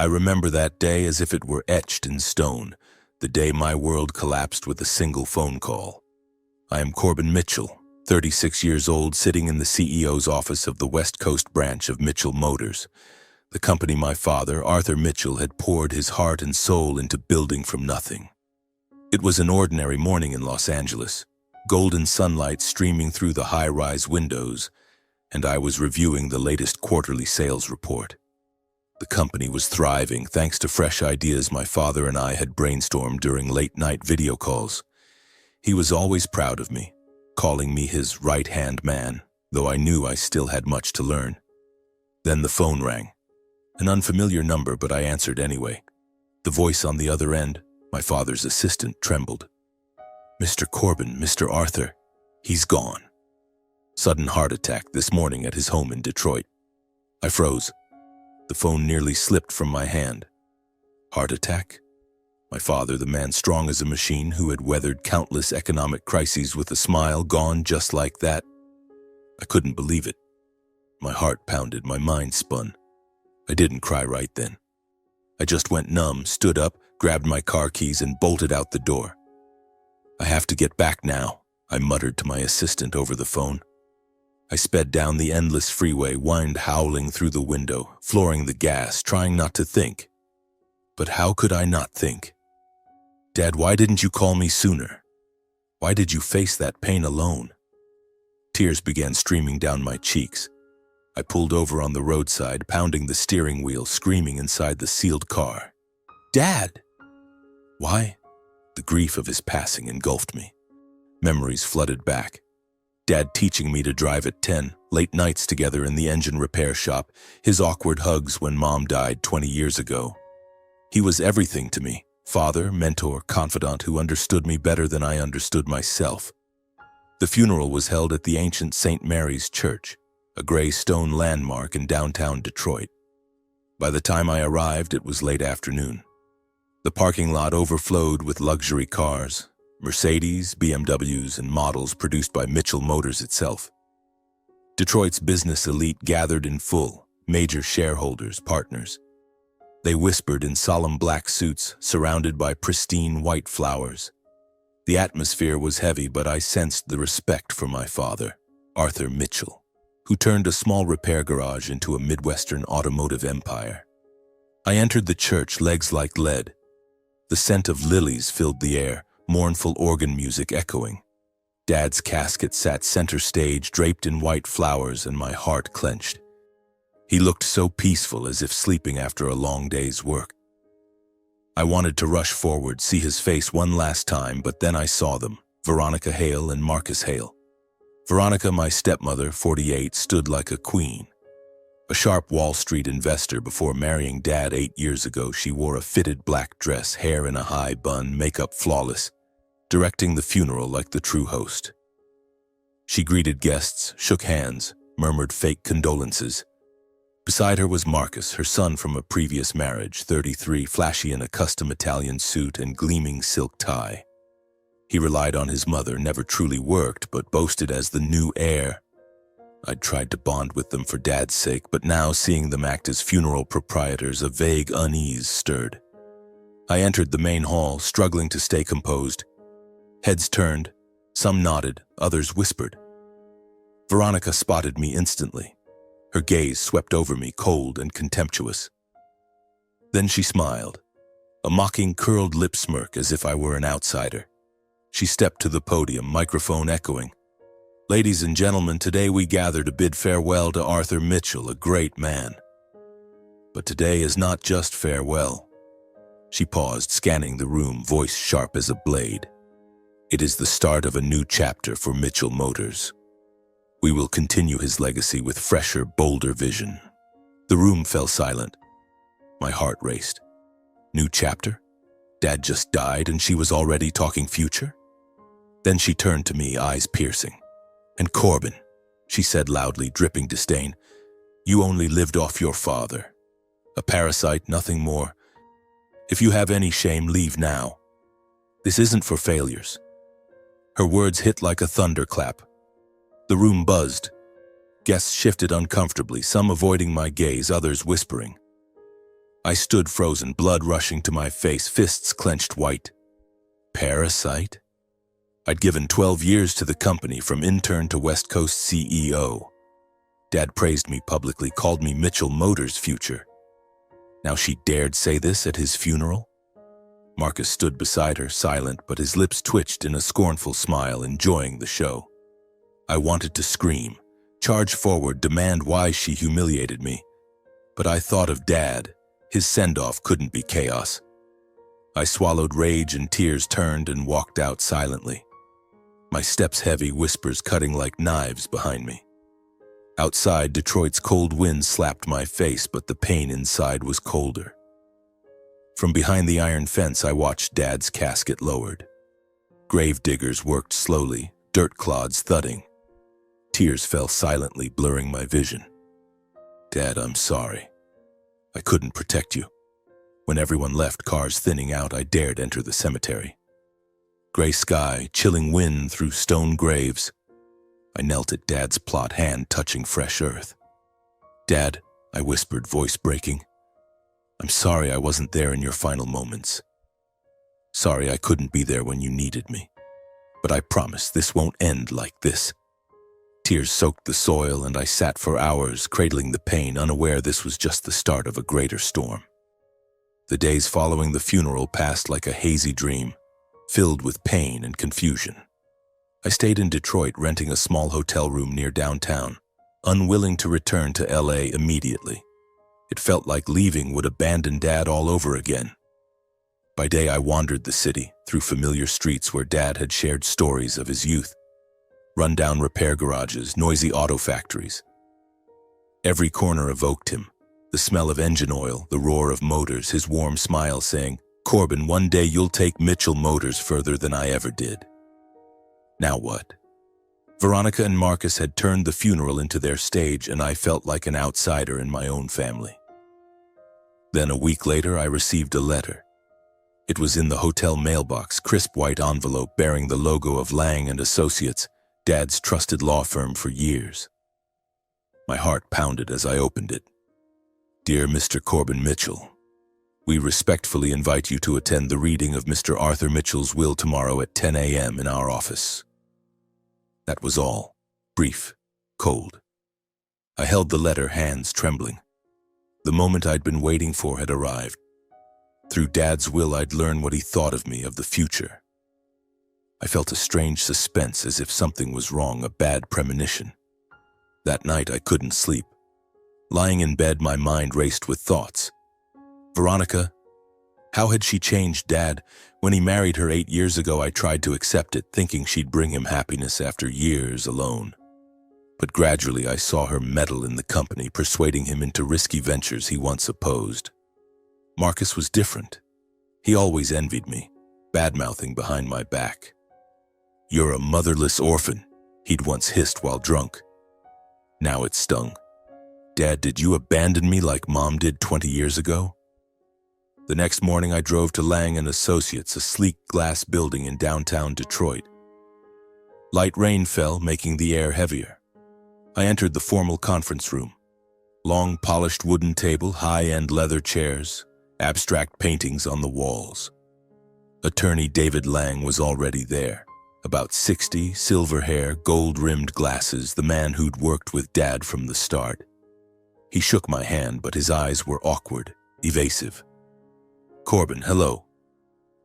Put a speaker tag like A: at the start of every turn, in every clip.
A: I remember that day as if it were etched in stone, the day my world collapsed with a single phone call. I am Corbin Mitchell, 36 years old, sitting in the CEO's office of the West Coast branch of Mitchell Motors, the company my father, Arthur Mitchell, had poured his heart and soul into building from nothing. It was an ordinary morning in Los Angeles, golden sunlight streaming through the high-rise windows, and I was reviewing the latest quarterly sales report. The company was thriving thanks to fresh ideas my father and I had brainstormed during late-night video calls. He was always proud of me, calling me his right-hand man, though I knew I still had much to learn. Then the phone rang. An unfamiliar number, but I answered anyway. The voice on the other end, my father's assistant, trembled. "Mr. Corbin, Mr. Arthur, he's gone. Sudden heart attack this morning at his home in Detroit." I froze. The phone nearly slipped from my hand. Heart attack? My father, the man strong as a machine who had weathered countless economic crises with a smile, gone just like that? I couldn't believe it. My heart pounded, my mind spun. I didn't cry right then. I just went numb, stood up, grabbed my car keys, and bolted out the door. "I have to get back now," I muttered to my assistant over the phone. I sped down the endless freeway, wind howling through the window, flooring the gas, trying not to think. But how could I not think? "Dad, why didn't you call me sooner? Why did you face that pain alone?" Tears began streaming down my cheeks. I pulled over on the roadside, pounding the steering wheel, screaming inside the sealed car. "Dad!" Why? The grief of his passing engulfed me. Memories flooded back. Dad teaching me to drive at 10, late nights together in the engine repair shop, his awkward hugs when Mom died 20 years ago. He was everything to me, father, mentor, confidant who understood me better than I understood myself. The funeral was held at the ancient St. Mary's Church, a gray stone landmark in downtown Detroit. By the time I arrived, it was late afternoon. The parking lot overflowed with luxury cars, Mercedes, BMWs, and models produced by Mitchell Motors itself. Detroit's business elite gathered in full, major shareholders, partners. They whispered in solemn black suits, surrounded by pristine white flowers. The atmosphere was heavy, but I sensed the respect for my father, Arthur Mitchell, who turned a small repair garage into a Midwestern automotive empire. I entered the church, legs like lead. The scent of lilies filled the air, mournful organ music echoing. Dad's casket sat center stage, draped in white flowers, and my heart clenched. He looked so peaceful, as if sleeping after a long day's work. I wanted to rush forward, see his face one last time, but then I saw them, Veronica Hale and Marcus Hale. Veronica, my stepmother, 48, stood like a queen. A sharp Wall Street investor before marrying Dad 8 years ago, she wore a fitted black dress, hair in a high bun, makeup flawless, directing the funeral like the true host. She greeted guests, shook hands, murmured fake condolences. Beside her was Marcus, her son from a previous marriage, 33, flashy in a custom Italian suit and gleaming silk tie. He relied on his mother, never truly worked, but boasted as the new heir. I'd tried to bond with them for Dad's sake, but now seeing them act as funeral proprietors, a vague unease stirred. I entered the main hall, struggling to stay composed. Heads turned, some nodded, others whispered. Veronica spotted me instantly. Her gaze swept over me, cold and contemptuous. Then she smiled, a mocking curled lip smirk as if I were an outsider. She stepped to the podium, microphone echoing. "Ladies and gentlemen, today we gather to bid farewell to Arthur Mitchell, a great man. But today is not just farewell." She paused, scanning the room, voice sharp as a blade. "It is the start of a new chapter for Mitchell Motors. We will continue his legacy with fresher, bolder vision." The room fell silent. My heart raced. New chapter? Dad just died and she was already talking future? Then she turned to me, eyes piercing. "And Corbin," she said loudly, dripping disdain, "you only lived off your father. A parasite, nothing more. If you have any shame, leave now. This isn't for failures." Her words hit like a thunderclap. The room buzzed. Guests shifted uncomfortably, some avoiding my gaze, others whispering. I stood frozen, blood rushing to my face, fists clenched white. Parasite? I'd given 12 years to the company, from intern to West Coast CEO. Dad praised me publicly, called me Mitchell Motors' future. Now she dared say this at his funeral? Marcus stood beside her, silent, but his lips twitched in a scornful smile, enjoying the show. I wanted to scream, charge forward, demand why she humiliated me. But I thought of Dad. His send-off couldn't be chaos. I swallowed rage and tears, turned and walked out silently. My steps heavy, whispers cutting like knives behind me. Outside, Detroit's cold wind slapped my face, but the pain inside was colder. From behind the iron fence, I watched Dad's casket lowered. Grave diggers worked slowly, dirt clods thudding. Tears fell silently, blurring my vision. Dad, I'm sorry. I couldn't protect you. When everyone left, cars thinning out, I dared enter the cemetery. Gray sky, chilling wind through stone graves. I knelt at Dad's plot, hand touching fresh earth. Dad, I whispered, voice breaking. I'm sorry I wasn't there in your final moments. Sorry I couldn't be there when you needed me. But I promise this won't end like this. Tears soaked the soil, and I sat for hours, cradling the pain, unaware this was just the start of a greater storm. The days following the funeral passed like a hazy dream, filled with pain and confusion. I stayed in Detroit, renting a small hotel room near downtown, unwilling to return to LA immediately. It felt like leaving would abandon Dad all over again. By day, I wandered the city, through familiar streets where Dad had shared stories of his youth. Run-down repair garages, noisy auto factories. Every corner evoked him. The smell of engine oil, the roar of motors, his warm smile saying, Corbin, one day you'll take Mitchell Motors further than I ever did. Now what? Veronica and Marcus had turned the funeral into their stage, and I felt like an outsider in my own family. Then a week later, I received a letter. It was in the hotel mailbox, crisp white envelope bearing the logo of Lang & Associates, Dad's trusted law firm for years. My heart pounded as I opened it. Dear Mr. Corbin Mitchell, we respectfully invite you to attend the reading of Mr. Arthur Mitchell's will tomorrow at 10 a.m. in our office. That was all. Brief, cold. I held the letter, hands trembling. The moment I'd been waiting for had arrived. Through Dad's will, I'd learn what he thought of me, of the future. I felt a strange suspense, as if something was wrong, a bad premonition. That night, I couldn't sleep. Lying in bed, my mind raced with thoughts. Veronica, how had she changed Dad? When he married her 8 years ago, I tried to accept it, thinking she'd bring him happiness after years alone. But gradually, I saw her meddle in the company, persuading him into risky ventures he once opposed. Marcus was different. He always envied me, bad-mouthing behind my back. You're a motherless orphan, he'd once hissed while drunk. Now it stung. Dad, did you abandon me like Mom did 20 years ago? The next morning, I drove to Lang & Associates, a sleek glass building in downtown Detroit. Light rain fell, making the air heavier. I entered the formal conference room. Long, polished wooden table, high-end leather chairs, abstract paintings on the walls. Attorney David Lang was already there. About 60, silver hair, gold-rimmed glasses, the man who'd worked with Dad from the start. He shook my hand, but his eyes were awkward, evasive. Corbin, hello.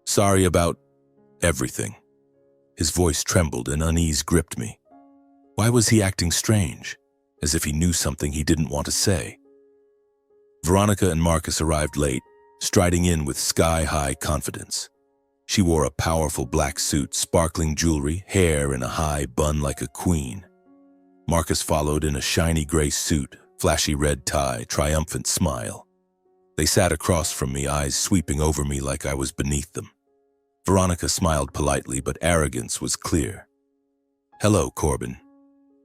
A: Sorry about everything. His voice trembled and unease gripped me. Why was he acting strange, as if he knew something he didn't want to say? Veronica and Marcus arrived late, striding in with sky-high confidence. She wore a powerful black suit, sparkling jewelry, hair in a high bun like a queen. Marcus followed in a shiny gray suit, flashy red tie, triumphant smile. They sat across from me, eyes sweeping over me like I was beneath them. Veronica smiled politely, but arrogance was clear. Hello, Corbin.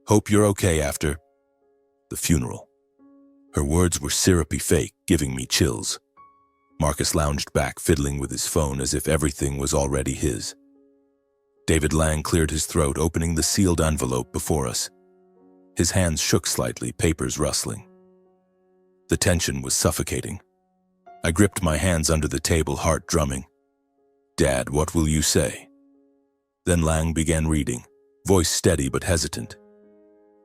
A: Hope you're okay after the funeral. Her words were syrupy fake, giving me chills. Marcus lounged back, fiddling with his phone as if everything was already his. David Lang cleared his throat, opening the sealed envelope before us. His hands shook slightly, papers rustling. The tension was suffocating. I gripped my hands under the table, heart drumming. "Dad, what will you say?" Then Lang began reading, voice steady but hesitant.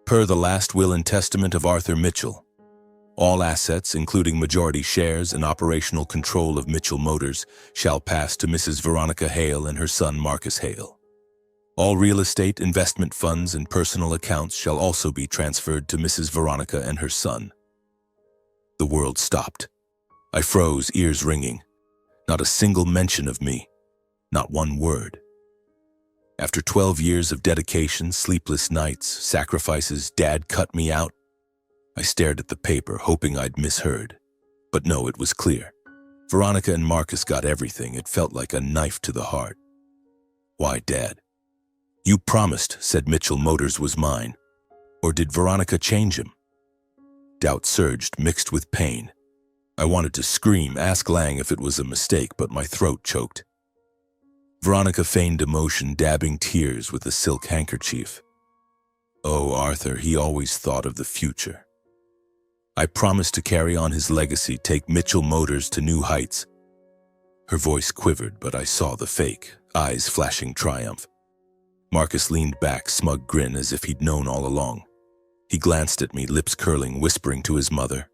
A: Per the last will and testament of Arthur Mitchell, all assets, including majority shares and operational control of Mitchell Motors, shall pass to Mrs. Veronica Hale and her son Marcus Hale. All real estate, investment funds, and personal accounts shall also be transferred to Mrs. Veronica and her son. The world stopped. I froze, ears ringing. Not a single mention of me. Not one word. After 12 years of dedication, sleepless nights, sacrifices, Dad cut me out. I stared at the paper, hoping I'd misheard. But no, it was clear. Veronica and Marcus got everything. It felt like a knife to the heart. "Why, Dad?" "You promised," said Mitchell Motors was mine. Or did Veronica change him? Doubt surged, mixed with pain. I wanted to scream, ask Lang if it was a mistake, but my throat choked. Veronica feigned emotion, dabbing tears with a silk handkerchief. Oh, Arthur, he always thought of the future. I promised to carry on his legacy, take Mitchell Motors to new heights. Her voice quivered, but I saw the fake, eyes flashing triumph. Marcus leaned back, smug grin as if he'd known all along. He glanced at me, lips curling, whispering to his mother.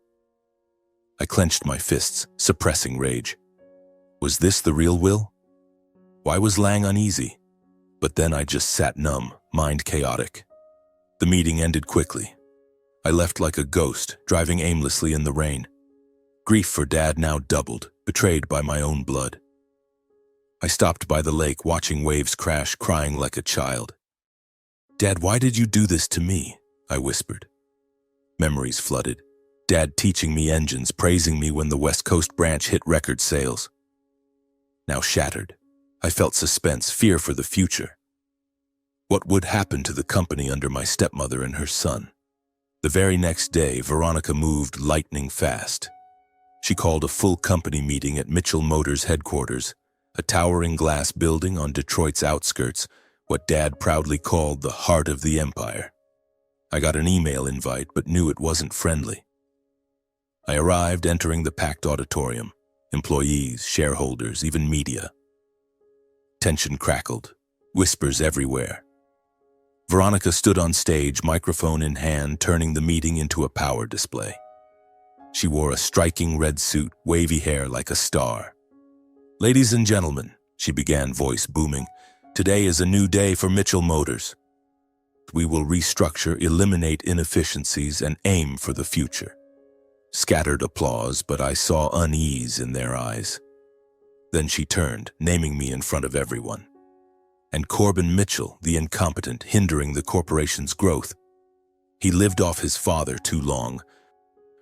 A: I clenched my fists, suppressing rage. Was this the real will? Why was Lang uneasy? But then I just sat numb, mind chaotic. The meeting ended quickly. I left like a ghost, driving aimlessly in the rain. Grief for Dad now doubled, betrayed by my own blood. I stopped by the lake, watching waves crash, crying like a child. "Dad, why did you do this to me?" I whispered. Memories flooded. Dad teaching me engines, praising me when the West Coast branch hit record sales. Now shattered, I felt suspense, fear for the future. What would happen to the company under my stepmother and her son? The very next day, Veronica moved lightning fast. She called a full company meeting at Mitchell Motors headquarters, a towering glass building on Detroit's outskirts, what Dad proudly called the heart of the empire. I got an email invite, but knew it wasn't friendly. I arrived, entering the packed auditorium, employees, shareholders, even media. Tension crackled, whispers everywhere. Veronica stood on stage, microphone in hand, turning the meeting into a power display. She wore a striking red suit, wavy hair like a star. "Ladies and gentlemen," she began, voice booming, "today is a new day for Mitchell Motors. We will restructure, eliminate inefficiencies, and aim for the future." Scattered applause, but I saw unease in their eyes. Then she turned, naming me in front of everyone. And Corbin Mitchell, the incompetent, hindering the corporation's growth. He lived off his father too long.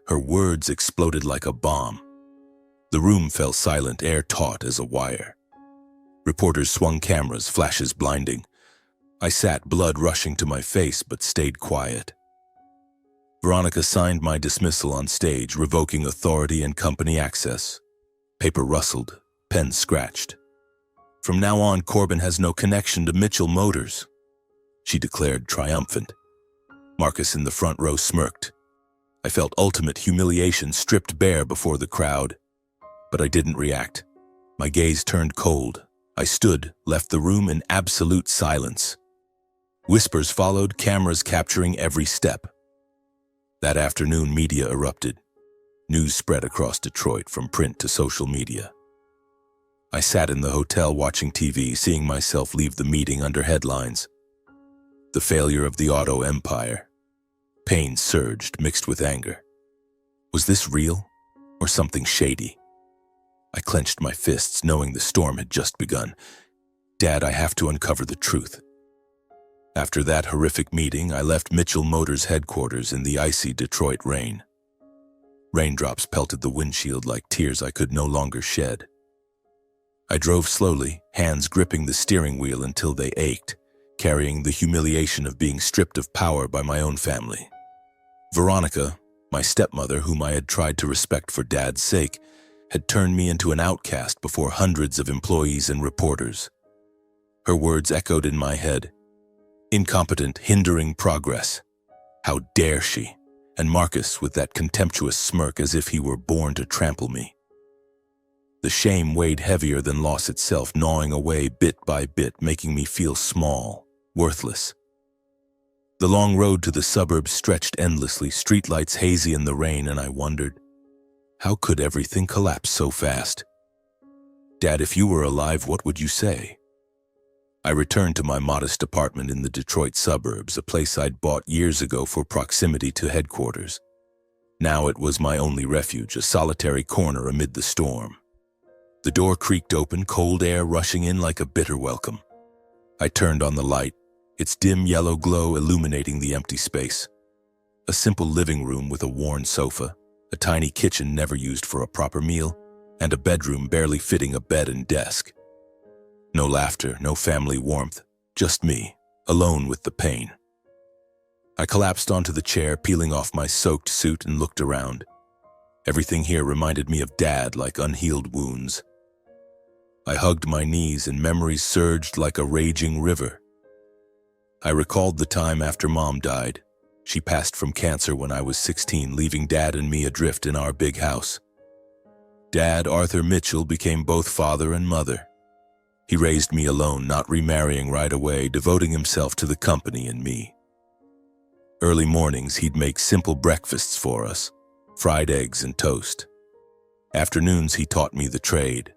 A: Her words exploded like a bomb. The room fell silent, air taut as a wire. Reporters swung cameras, flashes blinding. I sat, blood rushing to my face, but stayed quiet. Veronica signed my dismissal on stage, revoking authority and company access. Paper rustled, pen scratched. "From now on, Corbin has no connection to Mitchell Motors," she declared, triumphant. Marcus in the front row smirked. I felt ultimate humiliation stripped bare before the crowd. But I didn't react. My gaze turned cold. I stood, left the room in absolute silence. Whispers followed, cameras capturing every step. That afternoon, media erupted. News spread across Detroit, from print to social media. I sat in the hotel watching TV, seeing myself leave the meeting under headlines. The failure of the auto empire. Pain surged, mixed with anger. Was this real, or something shady? I clenched my fists, knowing the storm had just begun. "Dad, I have to uncover the truth." After that horrific meeting, I left Mitchell Motors headquarters in the icy Detroit rain. Raindrops pelted the windshield like tears I could no longer shed. I drove slowly, hands gripping the steering wheel until they ached, carrying the humiliation of being stripped of power by my own family. Veronica, my stepmother, whom I had tried to respect for Dad's sake, had turned me into an outcast before hundreds of employees and reporters. Her words echoed in my head. Incompetent, hindering progress. How dare she? And Marcus with that contemptuous smirk as if he were born to trample me. The shame weighed heavier than loss itself, gnawing away bit by bit, making me feel small, worthless. The long road to the suburbs stretched endlessly, streetlights hazy in the rain, and I wondered, how could everything collapse so fast? Dad, if you were alive, what would you say? I returned to my modest apartment in the Detroit suburbs, a place I'd bought years ago for proximity to headquarters. Now it was my only refuge, a solitary corner amid the storm. The door creaked open, cold air rushing in like a bitter welcome. I turned on the light, its dim yellow glow illuminating the empty space. A simple living room with a worn sofa, a tiny kitchen never used for a proper meal, and a bedroom barely fitting a bed and desk. No laughter, no family warmth, just me, alone with the pain. I collapsed onto the chair, peeling off my soaked suit, and looked around. Everything here reminded me of Dad, like unhealed wounds. I hugged my knees and memories surged like a raging river. I recalled the time after Mom died. She passed from cancer when I was 16, leaving Dad and me adrift in our big house. Dad, Arthur Mitchell, became both father and mother. He raised me alone, not remarrying right away, devoting himself to the company and me. Early mornings, he'd make simple breakfasts for us, fried eggs and toast. Afternoons, he taught me the trade.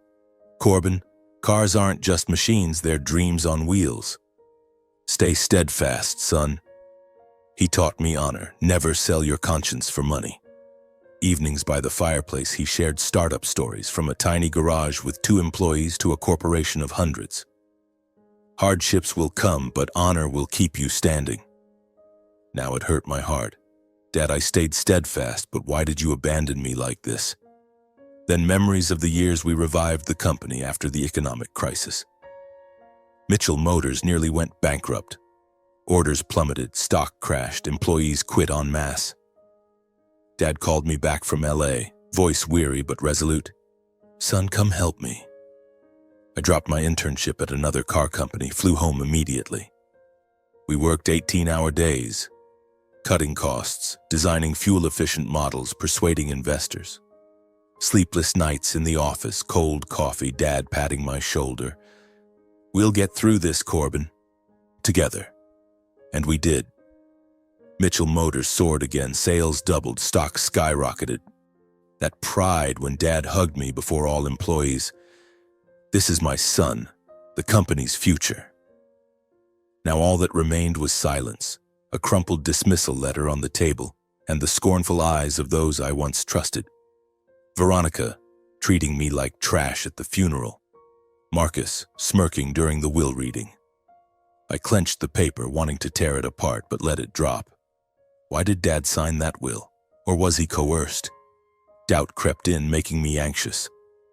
A: Corbin, cars aren't just machines, they're dreams on wheels. Stay steadfast, son. He taught me honor, never sell your conscience for money. Evenings by the fireplace, he shared startup stories, from a tiny garage with 2 employees to a corporation of hundreds. Hardships will come, but honor will keep you standing. Now it hurt my heart. Dad, I stayed steadfast, but why did you abandon me like this? Then memories of the years we revived the company after the economic crisis. Mitchell Motors nearly went bankrupt. Orders plummeted, stock crashed, employees quit en masse. Dad called me back from LA, voice weary but resolute. Son, come help me. I dropped my internship at another car company, flew home immediately. We worked 18-hour days, cutting costs, designing fuel-efficient models, persuading investors. Sleepless nights in the office, cold coffee, Dad patting my shoulder. We'll get through this, Corbin. Together. And we did. Mitchell Motors soared again, sales doubled, stock skyrocketed. That pride when Dad hugged me before all employees. This is my son, the company's future. Now all that remained was silence, a crumpled dismissal letter on the table, and the scornful eyes of those I once trusted. Veronica, treating me like trash at the funeral. Marcus, smirking during the will reading. I clenched the paper, wanting to tear it apart, but let it drop. Why did Dad sign that will? Or was he coerced? Doubt crept in, making me anxious.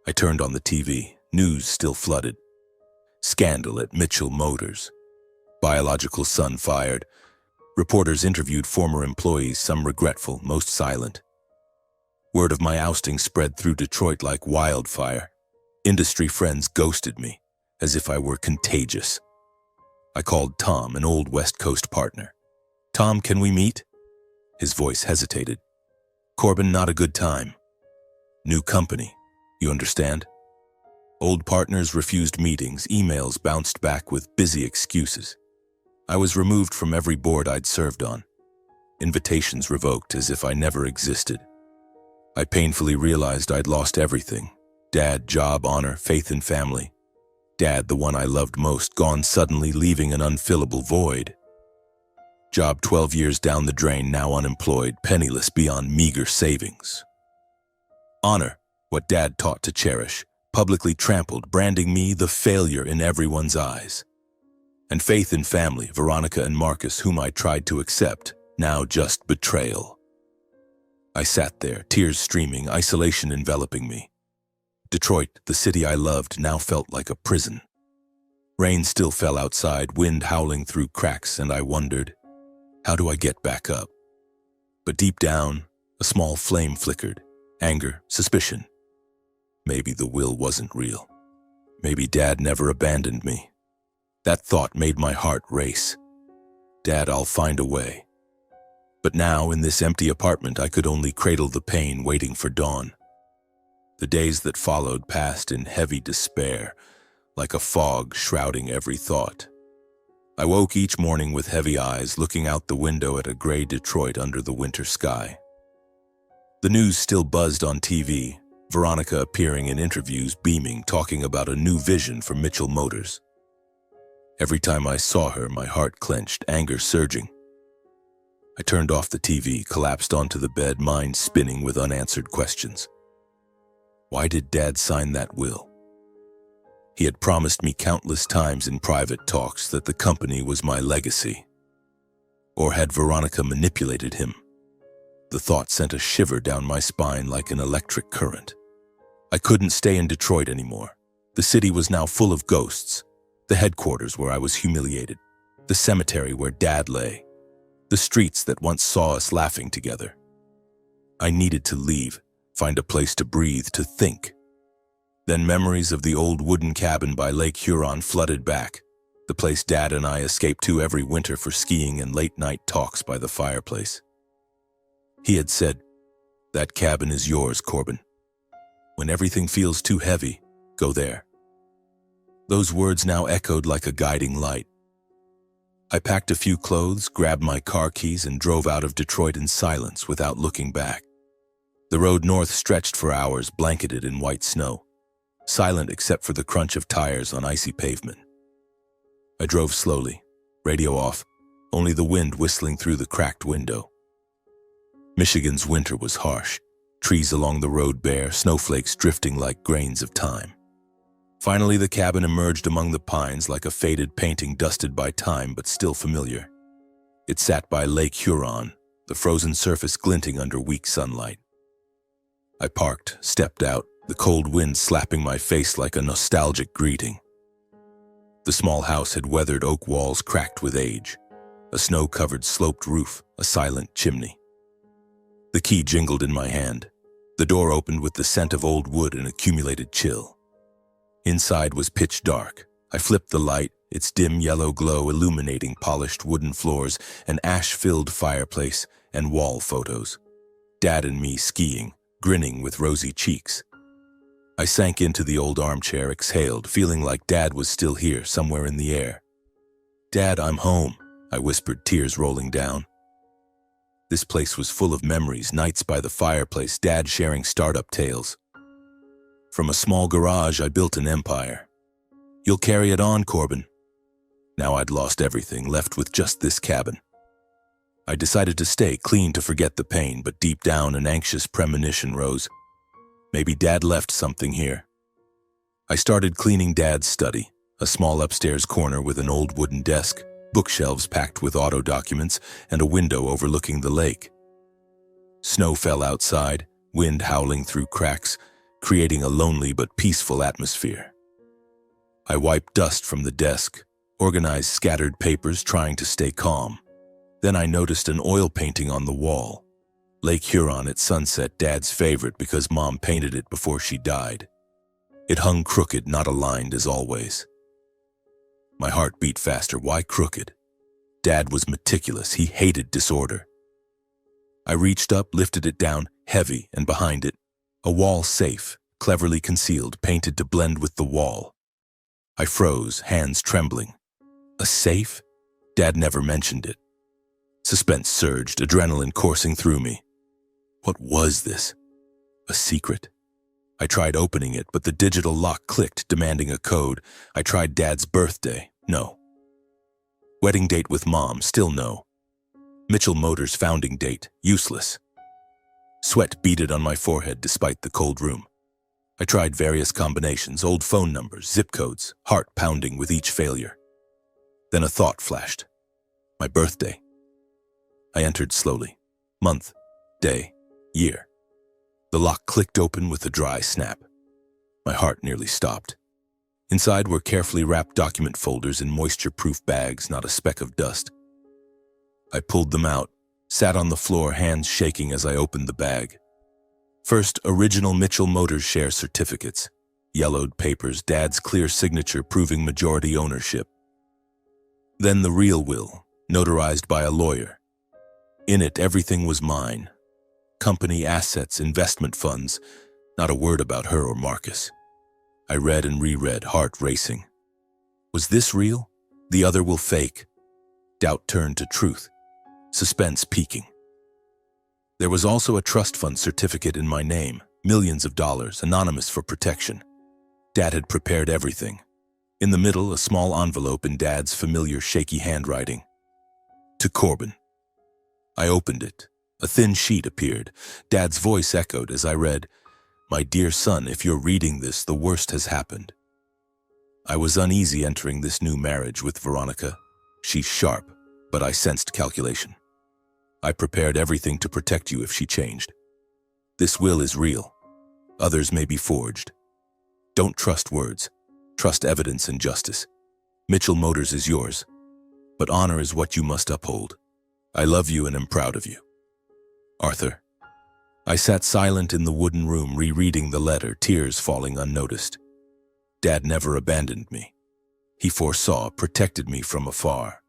A: I turned on the TV. News still flooded. Scandal at Mitchell Motors. Biological son fired. Reporters interviewed former employees, some regretful, most silent. Word of my ousting spread through Detroit like wildfire. Industry friends ghosted me, as if I were contagious. I called Tom, an old West Coast partner. Tom, can we meet? His voice hesitated. Corbin, not a good time. New company, you understand? Old partners refused meetings, emails bounced back with busy excuses. I was removed from every board I'd served on. Invitations revoked as if I never existed. I painfully realized I'd lost everything. Dad, job, honor, faith in family. Dad, the one I loved most, gone suddenly, leaving an unfillable void. Job 12 years down the drain, now unemployed, penniless beyond meager savings. Honor, what Dad taught to cherish, publicly trampled, branding me the failure in everyone's eyes. And faith in family, Veronica and Marcus, whom I tried to accept, now just betrayal. I sat there, tears streaming, isolation enveloping me. Detroit, the city I loved, now felt like a prison. Rain still fell outside, wind howling through cracks, and I wondered, how do I get back up? But deep down, a small flame flickered. Anger, suspicion. Maybe the will wasn't real. Maybe Dad never abandoned me. That thought made my heart race. Dad, I'll find a way. But now, in this empty apartment, I could only cradle the pain, waiting for dawn. The days that followed passed in heavy despair, like a fog shrouding every thought. I woke each morning with heavy eyes, looking out the window at a gray Detroit under the winter sky. The news still buzzed on TV, Veronica appearing in interviews, beaming, talking about a new vision for Mitchell Motors. Every time I saw her, my heart clenched, anger surging. I turned off the TV, collapsed onto the bed, mind spinning with unanswered questions. Why did Dad sign that will? He had promised me countless times in private talks that the company was my legacy. Or had Veronica manipulated him? The thought sent a shiver down my spine like an electric current. I couldn't stay in Detroit anymore. The city was now full of ghosts. The headquarters where I was humiliated. The cemetery where Dad lay. The streets that once saw us laughing together. I needed to leave, find a place to breathe, to think. Then memories of the old wooden cabin by Lake Huron flooded back, the place Dad and I escaped to every winter for skiing and late-night talks by the fireplace. He had said, "That cabin is yours, Corbin. When everything feels too heavy, go there." Those words now echoed like a guiding light. I packed a few clothes, grabbed my car keys, and drove out of Detroit in silence without looking back. The road north stretched for hours, blanketed in white snow, silent except for the crunch of tires on icy pavement. I drove slowly, radio off, only the wind whistling through the cracked window. Michigan's winter was harsh, trees along the road bare, snowflakes drifting like grains of time. Finally, the cabin emerged among the pines like a faded painting dusted by time but still familiar. It sat by Lake Huron, the frozen surface glinting under weak sunlight. I parked, stepped out, the cold wind slapping my face like a nostalgic greeting. The small house had weathered oak walls cracked with age, a snow-covered sloped roof, a silent chimney. The key jingled in my hand. The door opened with the scent of old wood and accumulated chill. Inside was pitch dark. I flipped the light, its dim yellow glow illuminating polished wooden floors, an ash-filled fireplace, and wall photos. Dad and me skiing, grinning with rosy cheeks. I sank into the old armchair, exhaled, feeling like Dad was still here, somewhere in the air. "Dad, I'm home," I whispered, tears rolling down. This place was full of memories, nights by the fireplace, Dad sharing startup tales. From a small garage, I built an empire. "You'll carry it on, Corbin." Now I'd lost everything, left with just this cabin. I decided to stay clean to forget the pain, but deep down an anxious premonition rose. Maybe Dad left something here. I started cleaning Dad's study, a small upstairs corner with an old wooden desk, bookshelves packed with auto documents, and a window overlooking the lake. Snow fell outside, wind howling through cracks, creating a lonely but peaceful atmosphere. I wiped dust from the desk, organized scattered papers, trying to stay calm. Then I noticed an oil painting on the wall. Lake Huron at sunset, Dad's favorite because Mom painted it before she died. It hung crooked, not aligned as always. My heart beat faster. Why crooked? Dad was meticulous. He hated disorder. I reached up, lifted it down, heavy, and behind it, a wall safe, cleverly concealed, painted to blend with the wall. I froze, hands trembling. A safe? Dad never mentioned it. Suspense surged, adrenaline coursing through me. What was this? A secret? I tried opening it, but the digital lock clicked, demanding a code. I tried Dad's birthday. No. Wedding date with Mom. Still no. Mitchell Motors founding date. Useless. Sweat beaded on my forehead despite the cold room. I tried various combinations, old phone numbers, zip codes, heart pounding with each failure. Then a thought flashed. My birthday. I entered slowly. Month, day, year. The lock clicked open with a dry snap. My heart nearly stopped. Inside were carefully wrapped document folders in moisture-proof bags, not a speck of dust. I pulled them out, sat on the floor, hands shaking as I opened the bag. First, original Mitchell Motors share certificates. Yellowed papers, Dad's clear signature proving majority ownership. Then the real will, notarized by a lawyer. In it, everything was mine. Company assets, investment funds, Not a word about her or Marcus. I read and reread, heart racing. Was this real? The other will fake. Doubt turned to truth. Suspense peaking. There was also a trust fund certificate in my name, millions of dollars, anonymous for protection. Dad had prepared everything. In the middle, a small envelope in Dad's familiar shaky handwriting. To Corbin. I opened it. A thin sheet appeared. Dad's voice echoed as I read, "My dear son, if you're reading this, the worst has happened." I was uneasy entering this new marriage with Veronica. She's sharp, but I sensed calculation. I prepared everything to protect you if she changed. This will is real. Others may be forged. Don't trust words. Trust evidence and justice. Mitchell Motors is yours, but honor is what you must uphold. I love you and am proud of you. Arthur. I sat silent in the wooden room, rereading the letter, tears falling unnoticed. Dad never abandoned me. He foresaw, protected me from afar.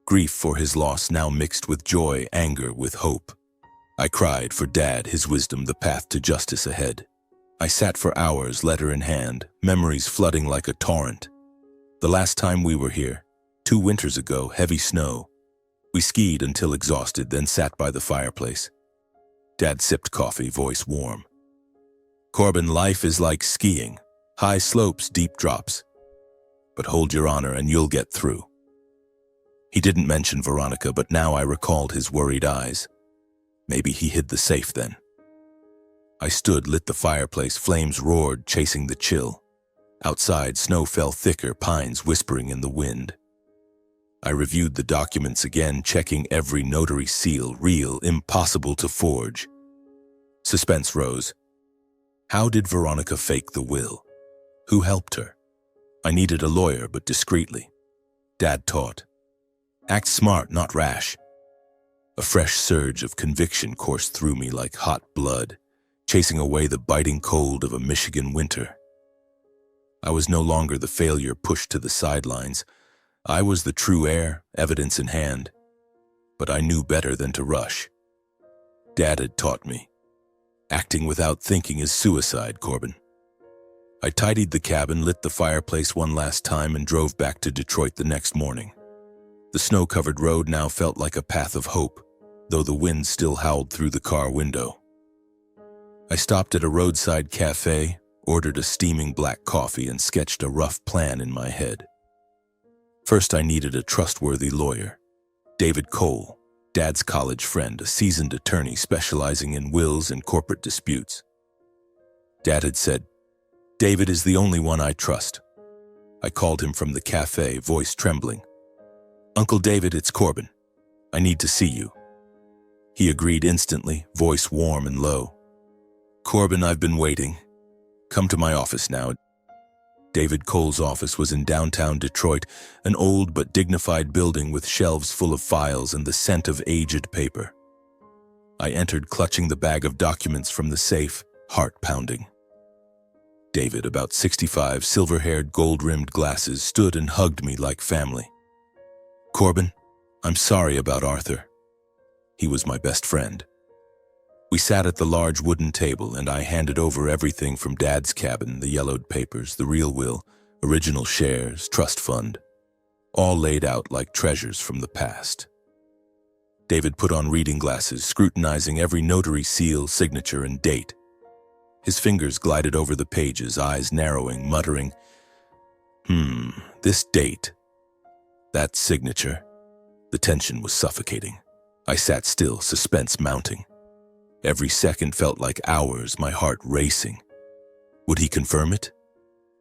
A: Grief for his loss now mixed with joy, anger with hope. I cried for Dad, his wisdom, the path to justice ahead. I sat for hours, letter in hand, memories flooding like a torrent. The last time we were here, 2 winters ago, heavy snow. We skied until exhausted, then sat by the fireplace. Dad sipped coffee, voice warm. Corbin, life is like skiing. High slopes, deep drops. But hold your honor and you'll get through. He didn't mention Veronica, but now I recalled his worried eyes. Maybe he hid the safe then. I stood, lit the fireplace, flames roared, chasing the chill. Outside, snow fell thicker, pines whispering in the wind. I reviewed the documents again, checking every notary seal, real, impossible to forge. Suspense rose. How did Veronica fake the will? Who helped her? I needed a lawyer, but discreetly. Dad taught. Act smart, not rash. A fresh surge of conviction coursed through me like hot blood, chasing away the biting cold of a Michigan winter. I was no longer the failure pushed to the sidelines. I was the true heir, evidence in hand. But I knew better than to rush. Dad had taught me. Acting without thinking is suicide, Corbin. I tidied the cabin, lit the fireplace one last time, and drove back to Detroit the next morning. The snow-covered road now felt like a path of hope, though the wind still howled through the car window. I stopped at a roadside cafe, ordered a steaming black coffee, and sketched a rough plan in my head. First, I needed a trustworthy lawyer. David Cole, Dad's college friend, a seasoned attorney specializing in wills and corporate disputes. Dad had said, "David is the only one I trust." I called him from the cafe, voice trembling. "Uncle David, it's Corbin. I need to see you." He agreed instantly, voice warm and low. "Corbin, I've been waiting. Come to my office now." David Cole's office was in downtown Detroit, an old but dignified building with shelves full of files and the scent of aged paper. I entered, clutching the bag of documents from the safe, heart pounding. David, about 65, silver-haired, gold-rimmed glasses, stood and hugged me like family. "Corbin, I'm sorry about Arthur. He was my best friend." We sat at the large wooden table, and I handed over everything from Dad's cabin, the yellowed papers, the real will, original shares, trust fund, all laid out like treasures from the past. David put on reading glasses, scrutinizing every notary seal, signature, and date. His fingers glided over the pages, eyes narrowing, muttering, This date, that signature." The tension was suffocating. I sat still, suspense mounting. Every second felt like hours, my heart racing. Would he confirm it?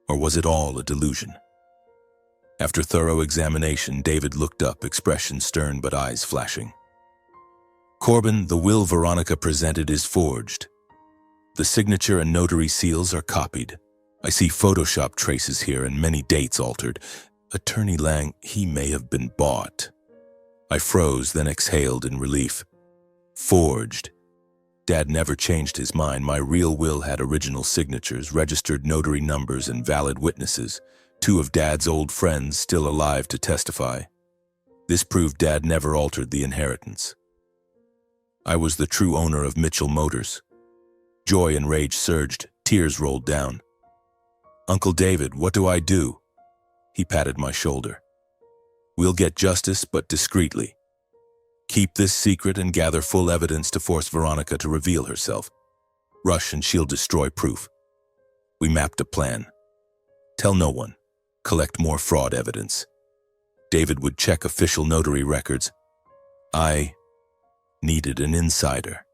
A: Or was it all a delusion? After thorough examination, David looked up, expression stern but eyes flashing. "Corbin, the will Veronica presented is forged. The signature and notary seals are copied. I see Photoshop traces here and many dates altered. Attorney Lang, he may have been bought." I froze, then exhaled in relief. Forged. Dad never changed his mind. My real will had original signatures, registered notary numbers, and valid witnesses. 2 of Dad's old friends still alive to testify. This proved Dad never altered the inheritance. I was the true owner of Mitchell Motors. Joy and rage surged, Tears rolled down. "Uncle David, what do I do?" He patted my shoulder. "We'll get justice, but discreetly. Keep this secret and gather full evidence to force Veronica to reveal herself. Rush and she'll destroy proof." We mapped a plan. Tell no one. Collect more fraud evidence. David would check official notary records. I needed an insider.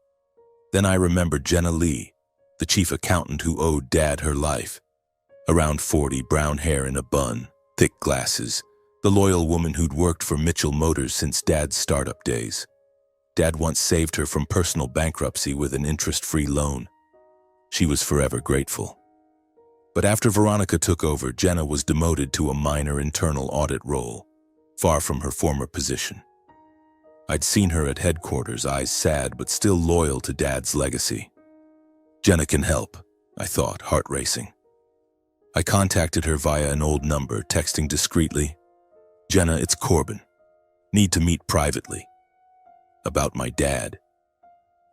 A: Then I remembered Jenna Lee, the chief accountant who owed Dad her life. Around 40, brown hair in a bun, thick glasses, the loyal woman who'd worked for Mitchell Motors since Dad's startup days. Dad once saved her from personal bankruptcy with an interest-free loan. She was forever grateful. But after Veronica took over, Jenna was demoted to a minor internal audit role, far from her former position. I'd seen her at headquarters, eyes sad but still loyal to Dad's legacy. Jenna can help, I thought, heart racing. I contacted her via an old number, texting discreetly, "Jenna, it's Corbin. Need to meet privately. About my dad."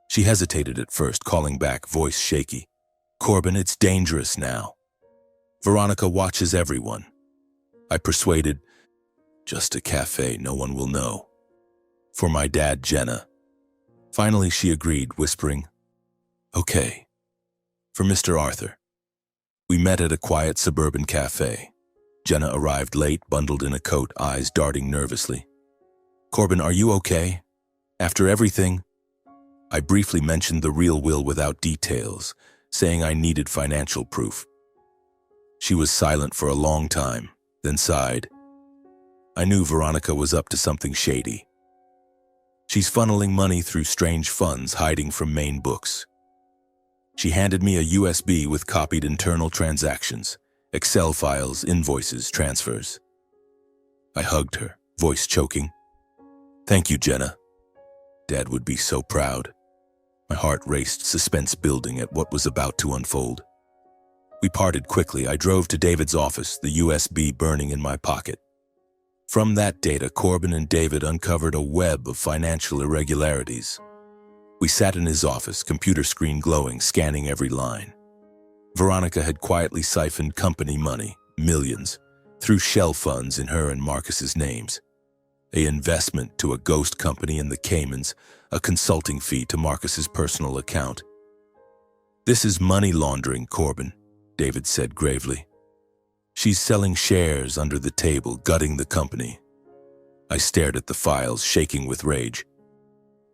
A: She hesitated at first, calling back, voice shaky. "Corbin, it's dangerous now. Veronica watches everyone." I persuaded, "Just a cafe, no one will know. For my dad, Jenna." Finally, she agreed, whispering, "Okay. For Mr. Arthur." We met at a quiet suburban cafe. Jenna arrived late, bundled in a coat, eyes darting nervously. "Corbin, are you okay? After everything?" I briefly mentioned the real will without details, saying I needed financial proof. She was silent for a long time, then sighed. I knew Veronica was up to something shady. "She's funneling money through strange funds, hiding from main books." She handed me a USB with copied internal transactions, Excel files, invoices, transfers. I hugged her, voice choking. "Thank you, Jenna. Dad would be so proud." My heart raced, suspense building at what was about to unfold. We parted quickly. I drove to David's office, the USB burning in my pocket. From that data, Corbin and David uncovered a web of financial irregularities. We sat in his office, computer screen glowing, scanning every line. Veronica had quietly siphoned company money, millions, through shell funds in her and Marcus's names. An investment to a ghost company in the Caymans, a consulting fee to Marcus's personal account. "This is money laundering, Corbin," David said gravely. "She's selling shares under the table, gutting the company." I stared at the files, shaking with rage.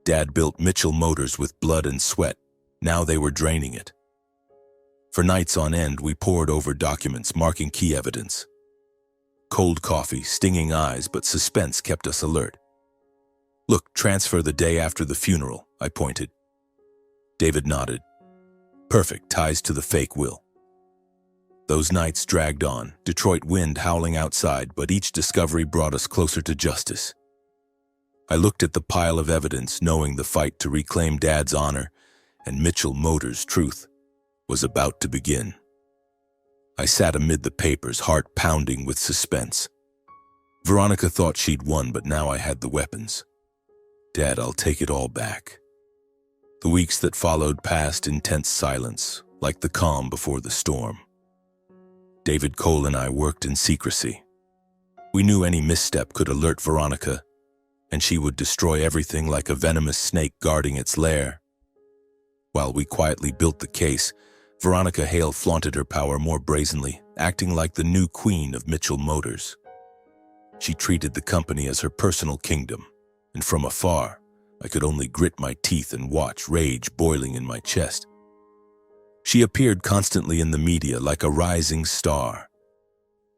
A: Dad built Mitchell Motors with blood and sweat. Now they were draining it. For nights on end, we pored over documents, marking key evidence. Cold coffee, stinging eyes, but suspense kept us alert. "Look, transfer the day after the funeral," I pointed. David nodded. "Perfect, ties to the fake will." Those nights dragged on, Detroit wind howling outside, but each discovery brought us closer to justice. I looked at the pile of evidence, knowing the fight to reclaim Dad's honor and Mitchell Motors' truth was about to begin. I sat amid the papers, heart pounding with suspense. Veronica thought she'd won, but now I had the weapons. "Dad, I'll take it all back." The weeks that followed passed in tense silence, like the calm before the storm. David Cole and I worked in secrecy. We knew any misstep could alert Veronica, and she would destroy everything like a venomous snake guarding its lair. While we quietly built the case, Veronica Hale flaunted her power more brazenly, acting like the new queen of Mitchell Motors. She treated the company as her personal kingdom, and from afar, I could only grit my teeth and watch, rage boiling in my chest. She appeared constantly in the media like a rising star.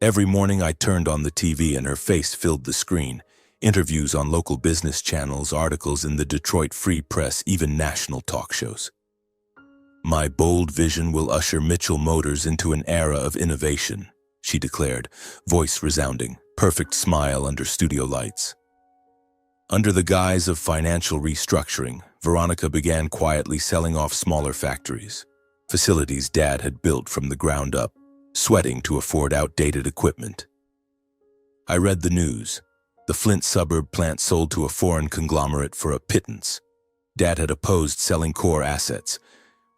A: Every morning I turned on the TV and her face filled the screen. Interviews on local business channels, articles in the Detroit Free Press, even national talk shows. "My bold vision will usher Mitchell Motors into an era of innovation," she declared, voice resounding, perfect smile under studio lights. Under the guise of financial restructuring, Veronica began quietly selling off smaller factories, facilities Dad had built from the ground up, sweating to afford outdated equipment. I read the news. The Flint suburb plant sold to a foreign conglomerate for a pittance. Dad had opposed selling core assets,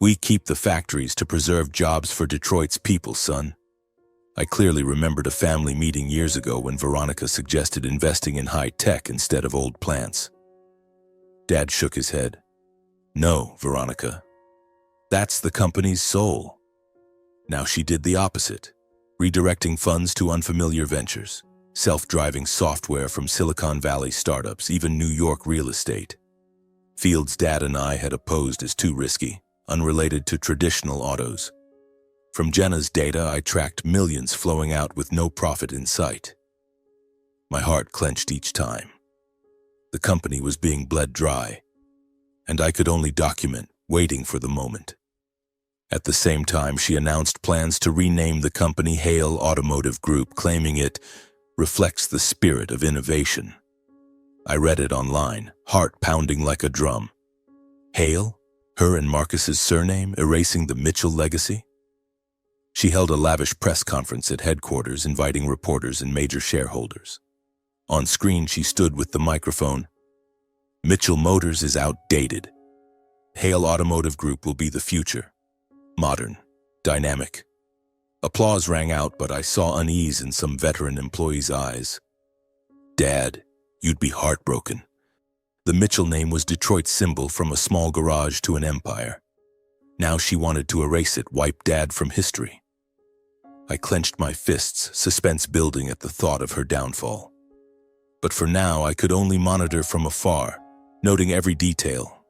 A: We keep the factories to preserve jobs for Detroit's people, son. I clearly remembered a family meeting years ago when Veronica suggested investing in high tech instead of old plants. Dad shook his head. No, Veronica. That's the company's soul. Now she did the opposite, redirecting funds to unfamiliar ventures, self-driving software from Silicon Valley startups, even New York real estate. Fields' dad and I had opposed as too risky, unrelated to traditional autos. From Jenna's data, I tracked millions flowing out with no profit in sight. My heart clenched each time. The company was being bled dry, and I could only document, waiting for the moment. At the same time, she announced plans to rename the company Hale Automotive Group, claiming it reflects the spirit of innovation. I read it online, heart pounding like a drum. Hale? Her and Marcus's surname, erasing the Mitchell legacy? She held a lavish press conference at headquarters, inviting reporters and major shareholders. On screen, she stood with the microphone. Mitchell Motors is outdated. Hale Automotive Group will be the future. Modern, dynamic. Applause rang out, but I saw unease in some veteran employees' eyes. Dad, you'd be heartbroken. The Mitchell name was Detroit's symbol, from a small garage to an empire. Now she wanted to erase it, wipe Dad from history. I clenched my fists, suspense building at the thought of her downfall. But for now, I could only monitor from afar, noting every detail.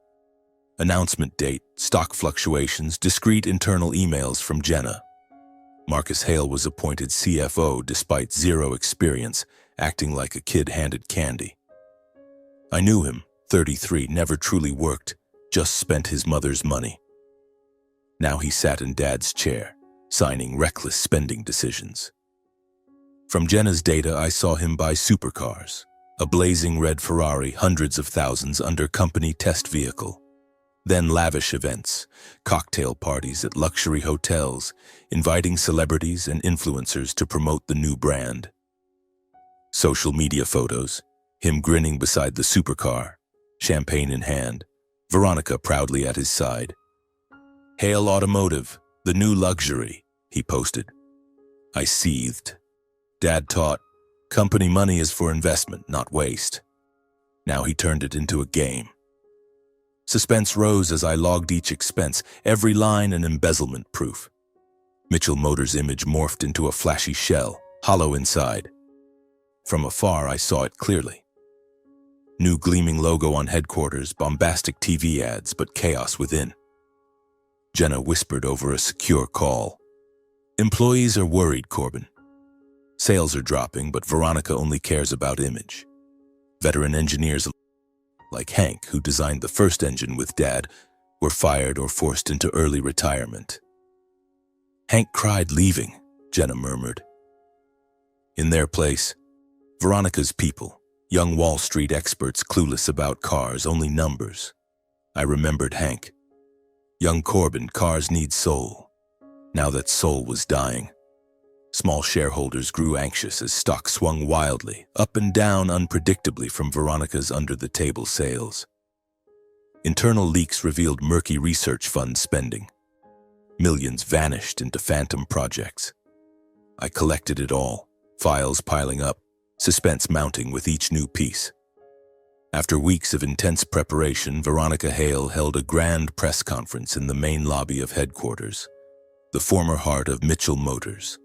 A: Announcement date, stock fluctuations, discreet internal emails from Jenna. Marcus Hale was appointed CFO despite zero experience, acting like a kid handed candy. I knew him, 33, never truly worked, just spent his mother's money. Now he sat in Dad's chair, signing reckless spending decisions. From Jenna's data, I saw him buy supercars, a blazing red Ferrari, hundreds of thousands under company test vehicle. Then lavish events, cocktail parties at luxury hotels, inviting celebrities and influencers to promote the new brand. Social media photos, him grinning beside the supercar, champagne in hand, Veronica proudly at his side. Hale Automotive, the new luxury, he posted. I seethed. Dad taught, company money is for investment, not waste. Now he turned it into a game. Suspense rose as I logged each expense, every line an embezzlement proof. Mitchell Motors' image morphed into a flashy shell, hollow inside. From afar, I saw it clearly. New gleaming logo on headquarters, bombastic TV ads, but chaos within. Jenna whispered over a secure call. Employees are worried, Corbin. Sales are dropping, but Veronica only cares about image. Veteran engineers like Hank, who designed the first engine with Dad, were fired or forced into early retirement. Hank cried leaving, Jenna murmured. In their place, Veronica's people, young Wall Street experts clueless about cars, only numbers. I remembered Hank. Young Corbin, cars need soul. Now that soul was dying. Small shareholders grew anxious as stock swung wildly, up and down unpredictably from Veronica's under-the-table sales. Internal leaks revealed murky research fund spending. Millions vanished into phantom projects. I collected it all, files piling up, suspense mounting with each new piece. After weeks of intense preparation, Veronica Hale held a grand press conference in the main lobby of headquarters, the former heart of Mitchell Motors.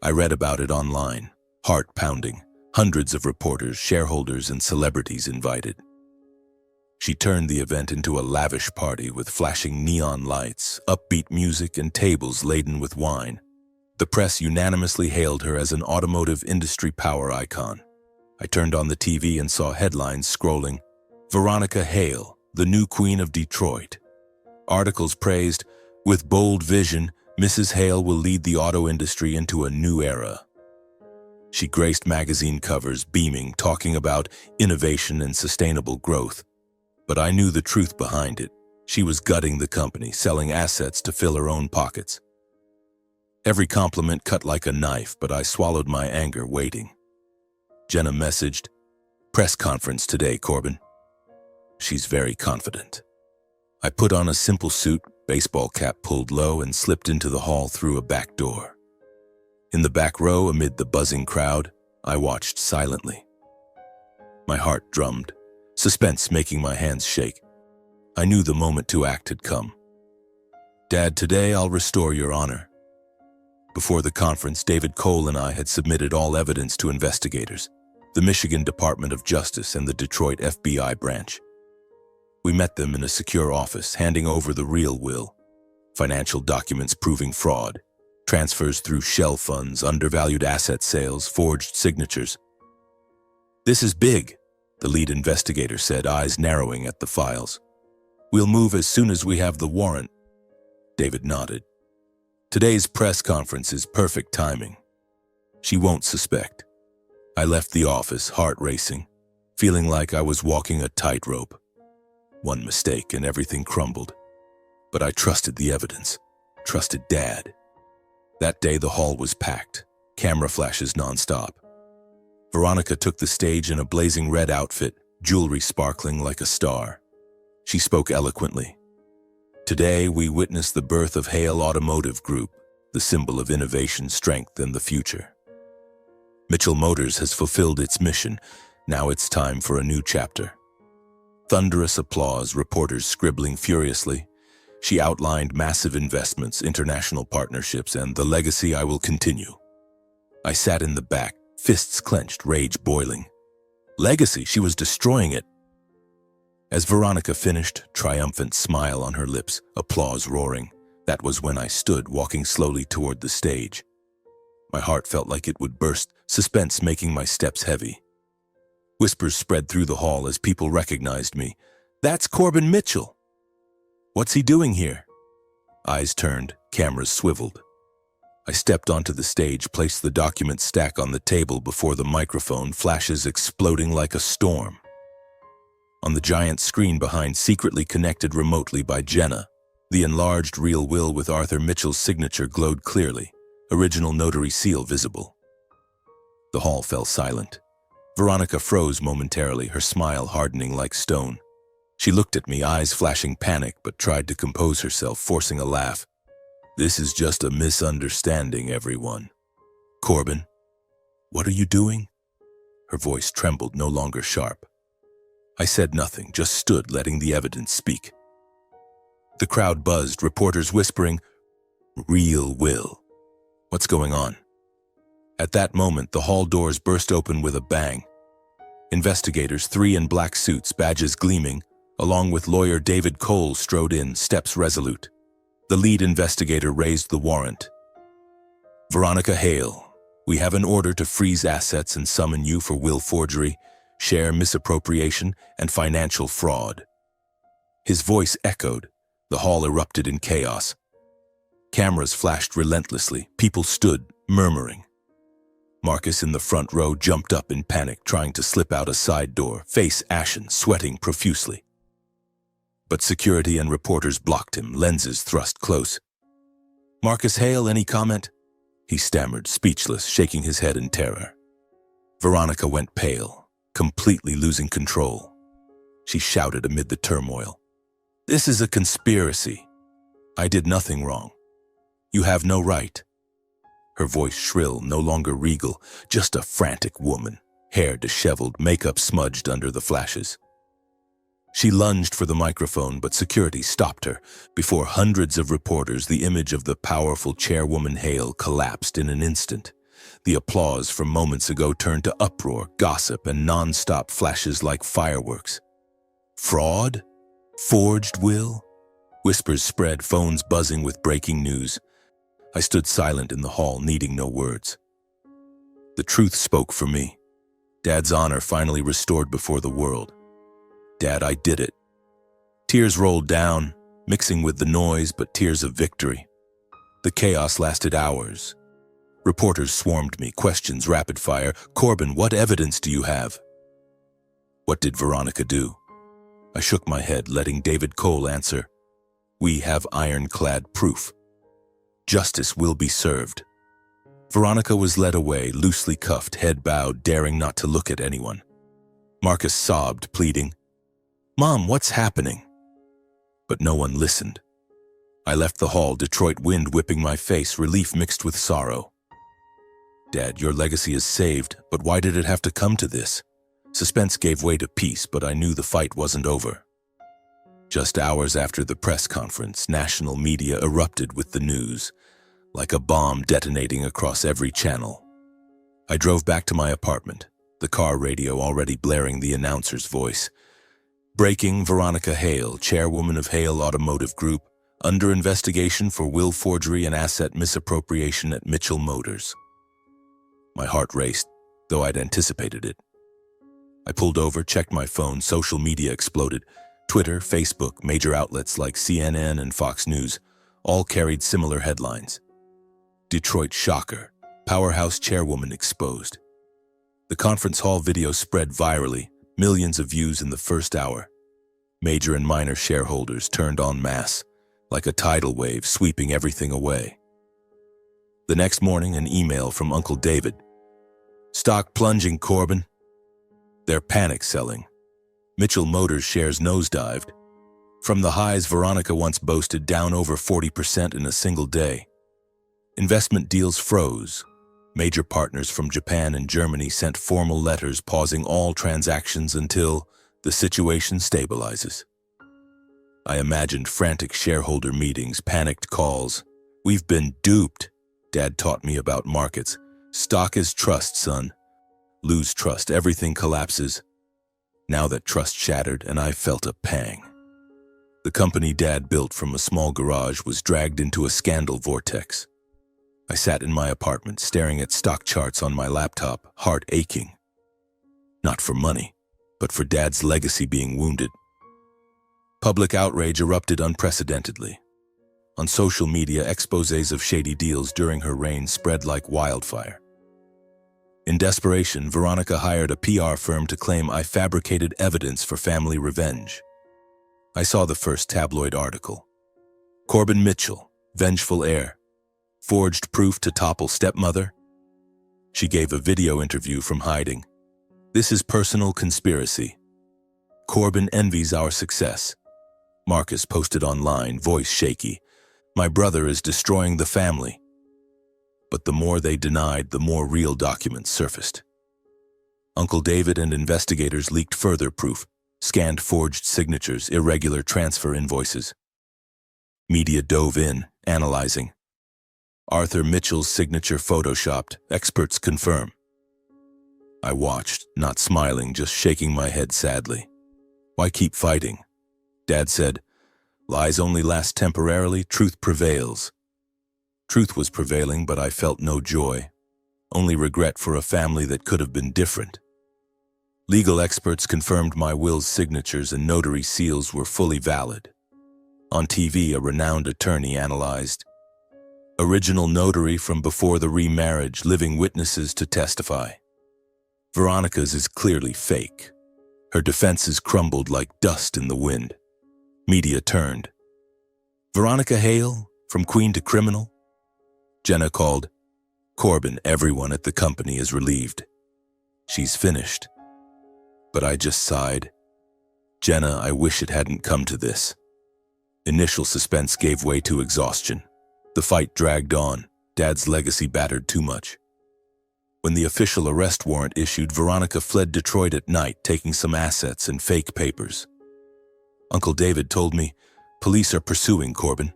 A: I read about it online, heart pounding, hundreds of reporters, shareholders, and celebrities invited. She turned the event into a lavish party with flashing neon lights, upbeat music, and tables laden with wine. The press unanimously hailed her as an automotive industry power icon. I turned on the TV and saw headlines scrolling, Veronica Hale, the new queen of Detroit. Articles praised, with bold vision, Mrs. Hale will lead the auto industry into a new era. She graced magazine covers, beaming, talking about innovation and sustainable growth. But I knew the truth behind it. She was gutting the company, selling assets to fill her own pockets. Every compliment cut like a knife, but I swallowed my anger waiting. Jenna messaged, "Press conference today, Corbin." She's very confident. I put on a simple suit, baseball cap pulled low, and slipped into the hall through a back door. In the back row, amid the buzzing crowd, I watched silently. My heart drummed, suspense making my hands shake. I knew the moment to act had come. "Dad, today I'll restore your honor." Before the conference, David Cole and I had submitted all evidence to investigators, the Michigan Department of Justice and the Detroit FBI branch. We met them in a secure office, handing over the real will, financial documents proving fraud, transfers through shell funds, undervalued asset sales, forged signatures. "This is big," the lead investigator said, eyes narrowing at the files. "We'll move as soon as we have the warrant." David nodded. "Today's press conference is perfect timing. She won't suspect." I left the office, heart racing, feeling like I was walking a tightrope. One mistake and everything crumbled. But I trusted the evidence, trusted Dad. That day the hall was packed, camera flashes nonstop. Veronica took the stage in a blazing red outfit, jewelry sparkling like a star. She spoke eloquently. "Today we witness the birth of Hale Automotive Group, the symbol of innovation, strength, and the future. Mitchell Motors has fulfilled its mission. Now it's time for a new chapter." Thunderous applause, reporters scribbling furiously. She outlined massive investments, international partnerships, and the legacy I will continue. I sat in the back, fists clenched, rage boiling. Legacy, she was destroying it. As Veronica finished, triumphant smile on her lips, applause roaring. That was when I stood, walking slowly toward the stage. My heart felt like it would burst, suspense making my steps heavy. Whispers spread through the hall as people recognized me. "That's Corbin Mitchell." "What's he doing here?" Eyes turned, cameras swiveled. I stepped onto the stage, placed the document stack on the table before the microphone, flashes exploding like a storm. On the giant screen behind, secretly connected remotely by Jenna, the enlarged real will with Arthur Mitchell's signature glowed clearly, original notary seal visible. The hall fell silent. Veronica froze momentarily, her smile hardening like stone. She looked at me, eyes flashing panic, but tried to compose herself, forcing a laugh. "This is just a misunderstanding, everyone." "Corbin, what are you doing?" Her voice trembled, no longer sharp. I said nothing, just stood, letting the evidence speak. The crowd buzzed, reporters whispering, "Real will. What's going on?" At that moment, the hall doors burst open with a bang. Investigators, 3 in black suits, badges gleaming, along with lawyer David Cole, strode in, steps resolute. The lead investigator raised the warrant. "Veronica Hale, we have an order to freeze assets and summon you for will forgery, share misappropriation, and financial fraud." His voice echoed. The hall erupted in chaos. Cameras flashed relentlessly. People stood, murmuring. Marcus in the front row jumped up in panic, trying to slip out a side door, face ashen, sweating profusely. But security and reporters blocked him, lenses thrust close. "Marcus Hale, any comment?" He stammered, speechless, shaking his head in terror. Veronica went pale, completely losing control. She shouted amid the turmoil, "This is a conspiracy. I did nothing wrong. You have no right." Her voice shrill, no longer regal, just a frantic woman, hair disheveled, makeup smudged under the flashes. She lunged for the microphone, but security stopped her. Before hundreds of reporters, the image of the powerful chairwoman Hale collapsed in an instant. The applause from moments ago turned to uproar, gossip, and non-stop flashes like fireworks. Fraud? Forged will? Whispers spread, phones buzzing with breaking news. I stood silent in the hall, needing no words. The truth spoke for me. Dad's honor finally restored before the world. "Dad, I did it." Tears rolled down, mixing with the noise, but tears of victory. The chaos lasted hours. Reporters swarmed me, questions rapid fire. "Corbin, what evidence do you have?" What did Veronica do? I shook my head, letting David Cole answer. "We have ironclad proof. Justice will be served." Veronica was led away, loosely cuffed, head bowed, daring not to look at anyone. Marcus sobbed, pleading, "Mom, what's happening?" But no one listened. I left the hall, Detroit wind whipping my face, relief mixed with sorrow. Dad, your legacy is saved, but why did it have to come to this? Suspense gave way to peace, but I knew the fight wasn't over. Just hours after the press conference, national media erupted with the news, like a bomb detonating across every channel. I drove back to my apartment, the car radio already blaring the announcer's voice. Breaking: Veronica Hale, chairwoman of Hale Automotive Group, under investigation for will forgery and asset misappropriation at Mitchell Motors. My heart raced, though I'd anticipated it. I pulled over, checked my phone, social media exploded. Twitter, Facebook, major outlets like CNN and Fox News all carried similar headlines. Detroit shocker, powerhouse chairwoman exposed. The conference hall video spread virally, millions of views in the first hour. Major and minor shareholders turned en masse, like a tidal wave sweeping everything away. The next morning, an email from Uncle David. Stock plunging, Corbin. They're panic selling. Mitchell Motors shares nosedived. From the highs Veronica once boasted, down over 40% in a single day. Investment deals froze. Major partners from Japan and Germany sent formal letters pausing all transactions until the situation stabilizes. I imagined frantic shareholder meetings, panicked calls. We've been duped. Dad taught me about markets. Stock is trust, son. Lose trust, everything collapses. Now that trust shattered, and I felt a pang. The company Dad built from a small garage was dragged into a scandal vortex. I sat in my apartment, staring at stock charts on my laptop, heart aching. Not for money, but for Dad's legacy being wounded. Public outrage erupted unprecedentedly. On social media, exposés of shady deals during her reign spread like wildfire. In desperation, Veronica hired a PR firm to claim I fabricated evidence for family revenge. I saw the first tabloid article. Corbin Mitchell, vengeful heir. Forged proof to topple stepmother. She gave a video interview from hiding. This is personal conspiracy. Corbin envies our success. Marcus posted online, voice shaky. My brother is destroying the family. But the more they denied, the more real documents surfaced. Uncle David and investigators leaked further proof, scanned forged signatures, irregular transfer invoices. Media dove in, analyzing. Arthur Mitchell's signature photoshopped, experts confirm. I watched, not smiling, just shaking my head sadly. Why keep fighting? Dad said, lies only last temporarily, truth prevails. Truth was prevailing, but I felt no joy, only regret for a family that could have been different. Legal experts confirmed my will's signatures and notary seals were fully valid. On TV, a renowned attorney analyzed. Original notary from before the remarriage, living witnesses to testify. Veronica's is clearly fake. Her defenses crumbled like dust in the wind. Media turned. Veronica Hale, from queen to criminal? Jenna called. Corbin, everyone at the company is relieved. She's finished. But I just sighed. Jenna, I wish it hadn't come to this. Initial suspense gave way to exhaustion. The fight dragged on. Dad's legacy battered too much. When the official arrest warrant issued, Veronica fled Detroit at night, taking some assets and fake papers. Uncle David told me, police are pursuing Corbin.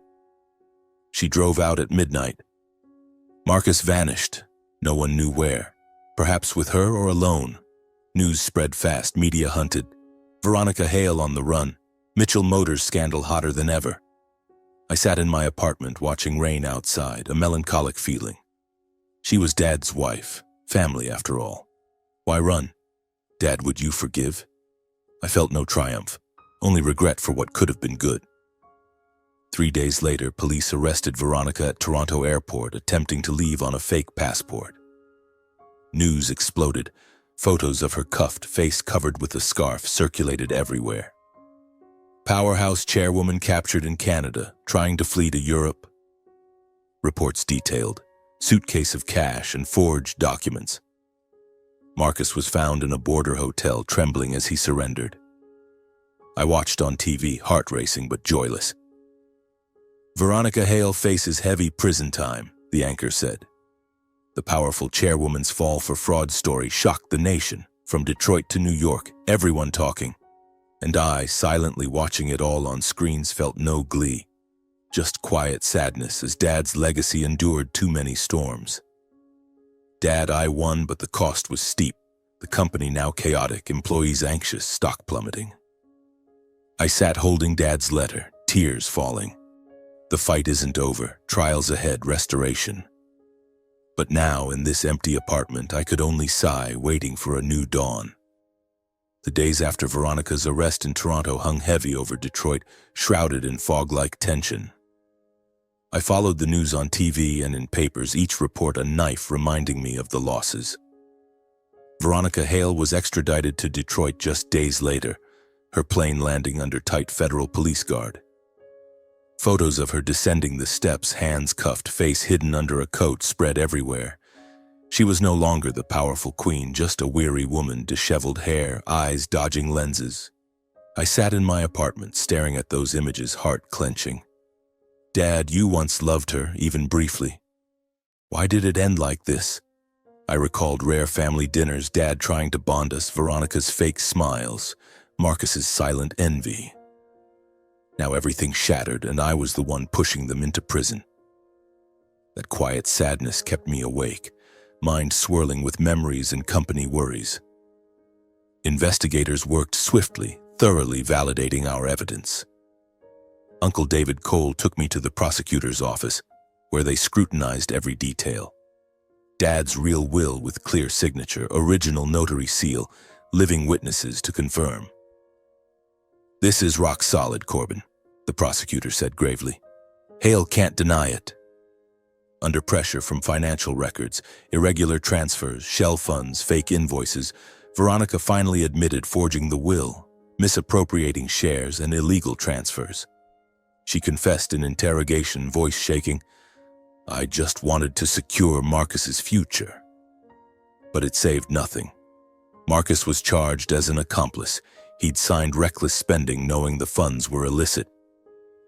A: She drove out at midnight. Marcus vanished. No one knew where. Perhaps with her or alone. News spread fast, media hunted. Veronica Hale on the run. Mitchell Motors scandal hotter than ever. I sat in my apartment watching rain outside, a melancholic feeling. She was Dad's wife, family after all. Why run? Dad, would you forgive? I felt no triumph, only regret for what could have been good. 3 days later, police arrested Veronica at Toronto Airport, attempting to leave on a fake passport. News exploded. Photos of her cuffed face covered with a scarf circulated everywhere. Powerhouse chairwoman captured in Canada, trying to flee to Europe. Reports detailed suitcase of cash and forged documents. Marcus was found in a border hotel, trembling as he surrendered. I watched on TV, heart racing but joyless. Veronica Hale faces heavy prison time, the anchor said. The powerful chairwoman's fall for fraud story shocked the nation, from Detroit to New York, everyone talking. And I, silently watching it all on screens, felt no glee. Just quiet sadness as Dad's legacy endured too many storms. Dad, I won, but the cost was steep. The company now chaotic, employees anxious, stock plummeting. I sat holding Dad's letter, tears falling. The fight isn't over, trials ahead, restoration. But now, in this empty apartment, I could only sigh, waiting for a new dawn. The days after Veronica's arrest in Toronto hung heavy over Detroit, shrouded in fog-like tension. I followed the news on TV and in papers, each report a knife reminding me of the losses. Veronica Hale was extradited to Detroit just days later, her plane landing under tight federal police guard. Photos of her descending the steps, hands cuffed, face hidden under a coat, spread everywhere. She was no longer the powerful queen, just a weary woman, disheveled hair, eyes dodging lenses. I sat in my apartment, staring at those images, heart clenching. Dad, you once loved her, even briefly. Why did it end like this? I recalled rare family dinners, Dad trying to bond us, Veronica's fake smiles, Marcus's silent envy. Now everything shattered, and I was the one pushing them into prison. That quiet sadness kept me awake, mind swirling with memories and company worries. Investigators worked swiftly, thoroughly validating our evidence. Uncle David Cole took me to the prosecutor's office, where they scrutinized every detail. Dad's real will with clear signature, original notary seal, living witnesses to confirm. "This is rock solid, Corbin," the prosecutor said gravely. "Hale can't deny it." Under pressure from financial records, irregular transfers, shell funds, fake invoices, Veronica finally admitted forging the will, misappropriating shares, and illegal transfers. She confessed in interrogation, voice shaking, "I just wanted to secure Marcus's future." But it saved nothing. Marcus was charged as an accomplice. He'd signed reckless spending knowing the funds were illicit.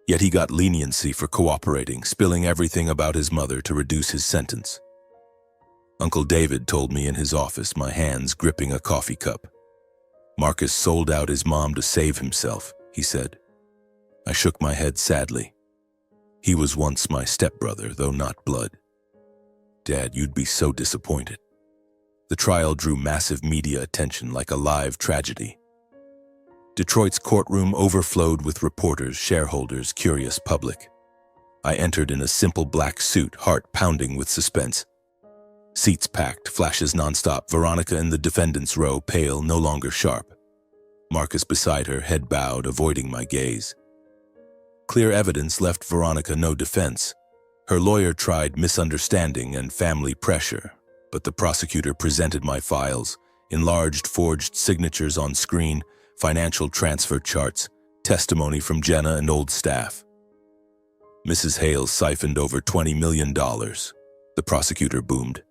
A: Yet he got leniency for cooperating, spilling everything about his mother to reduce his sentence. Uncle David told me in his office, my hands gripping a coffee cup. "Marcus sold out his mom to save himself," he said. I shook my head sadly. "He was once my stepbrother, though not blood." "Dad, you'd be so disappointed." The trial drew massive media attention like a live tragedy. Detroit's courtroom overflowed with reporters, shareholders, curious public. I entered in a simple black suit, heart pounding with suspense. Seats packed, flashes nonstop, Veronica in the defendant's row, pale, no longer sharp. Marcus beside her, head bowed, avoiding my gaze. Clear evidence left Veronica no defense. Her lawyer tried misunderstanding and family pressure, but the prosecutor presented my files, enlarged forged signatures on screen, financial transfer charts, testimony from Jenna and old staff. "Mrs. Hale siphoned over $20 million, the prosecutor boomed.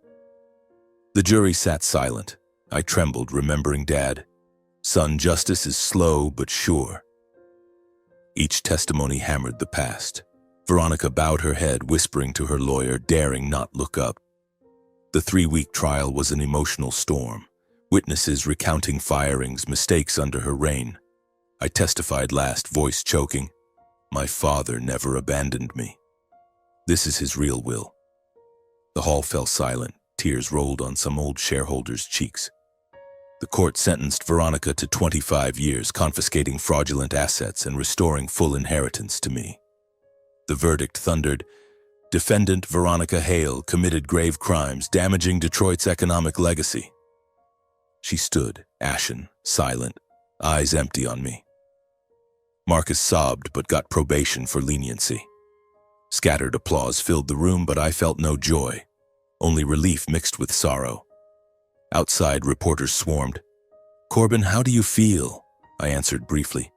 A: The jury sat silent. I trembled, remembering Dad. "Son, justice is slow but sure." Each testimony hammered the past. Veronica bowed her head, whispering to her lawyer, daring not look up. The 3-week trial was an emotional storm. Witnesses recounting firings, mistakes under her reign. I testified last, voice choking. "My father never abandoned me. This is his real will." The hall fell silent. Tears rolled on some old shareholders' cheeks. The court sentenced Veronica to 25 years, confiscating fraudulent assets and restoring full inheritance to me. The verdict thundered, "Defendant Veronica Hale committed grave crimes, damaging Detroit's economic legacy." She stood, ashen, silent, eyes empty on me. Marcus sobbed but got probation for leniency. Scattered applause filled the room, but I felt no joy, only relief mixed with sorrow. Outside, reporters swarmed. "Corbin, how do you feel?" I answered briefly.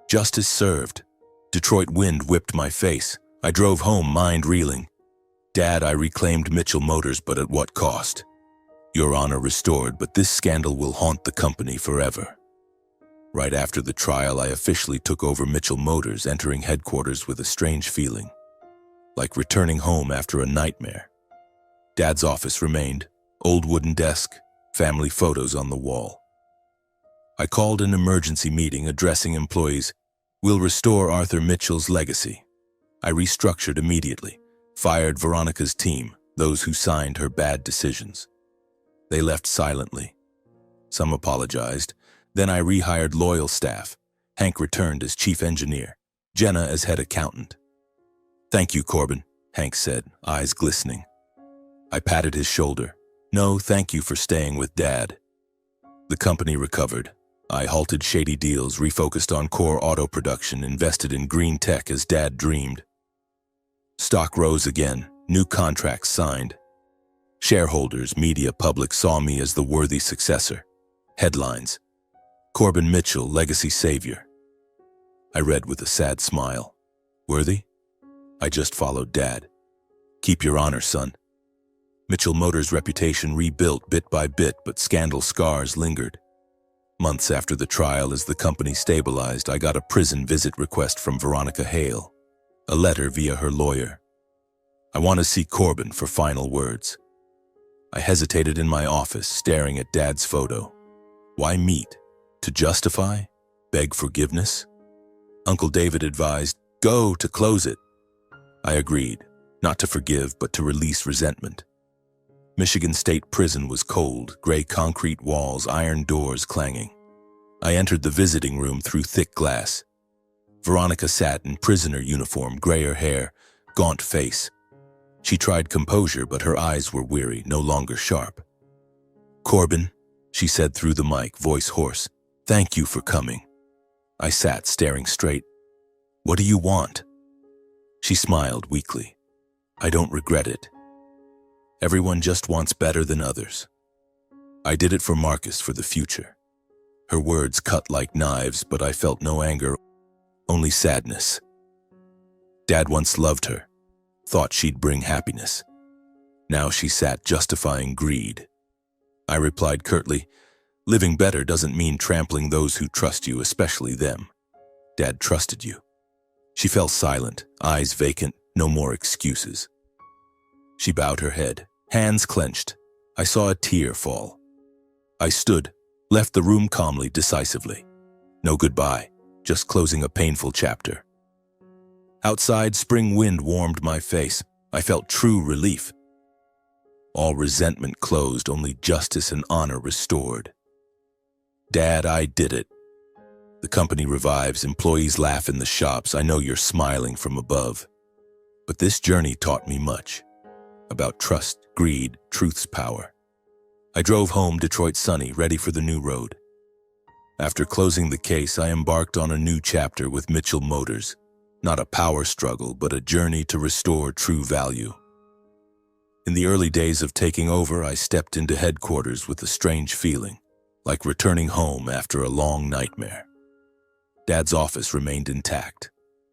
A: "Justice served." Detroit wind whipped my face. I drove home, mind reeling. "Dad, I reclaimed Mitchell Motors, but at what cost? Your honor restored, but this scandal will haunt the company forever." Right after the trial, I officially took over Mitchell Motors, entering headquarters with a strange feeling. like returning home after a nightmare. Dad's office remained, old wooden desk, family photos on the wall. I called an emergency meeting addressing employees. We'll restore Arthur Mitchell's legacy. I restructured immediately, fired Veronica's team, those who signed her bad decisions. They left silently. Some apologized. Then I rehired loyal staff. Hank returned as chief engineer, Jenna as head accountant. "Thank you, Corbin," Hank said, eyes glistening. I patted his shoulder. "No, thank you for staying with Dad." The company recovered. I halted shady deals, refocused on core auto production, invested in green tech as Dad dreamed. Stock rose again, new contracts signed. Shareholders, media, public saw me as the worthy successor. Headlines: Corbin Mitchell, legacy savior. I read with a sad smile. Worthy? I just followed Dad. Keep your honor, son. Mitchell Motors' reputation rebuilt bit by bit, but scandal scars lingered. Months after the trial, as the company stabilized, I got a prison visit request from Veronica Hale. A letter via her lawyer. "I want to see Corbin for final words." I hesitated in my office, staring at Dad's photo. Why meet? To justify? Beg forgiveness? Uncle David advised, "Go to close it." I agreed, not to forgive, but to release resentment. Michigan State Prison was cold, gray concrete walls, iron doors clanging. I entered the visiting room through thick glass. Veronica sat in prisoner uniform, grayer hair, gaunt face. She tried composure, but her eyes were weary, no longer sharp. "Corbin," she said through the mic, voice hoarse, "thank you for coming." I sat, staring straight. "What do you want?" She smiled weakly. "I don't regret it. Everyone just wants better than others. I did it for Marcus, for the future." Her words cut like knives, but I felt no anger, only sadness. Dad once loved her, thought she'd bring happiness. Now she sat justifying greed. I replied curtly, "Living better doesn't mean trampling those who trust you, especially them. Dad trusted you." She fell silent, eyes vacant, no more excuses. She bowed her head, hands clenched. I saw a tear fall. I stood, left the room calmly, decisively. No goodbye, just closing a painful chapter. Outside, spring wind warmed my face. I felt true relief. All resentment closed, only justice and honor restored. "Dad, I did it." The company revives, employees laugh in the shops. I know you're smiling from above. But this journey taught me much. About trust, greed, truth's power. I drove home, Detroit sunny, ready for the new road. After closing the case, I embarked on a new chapter with Mitchell Motors. Not a power struggle, but a journey to restore true value. In the early days of taking over, I stepped into headquarters with a strange feeling, like returning home after a long nightmare. Dad's office remained intact,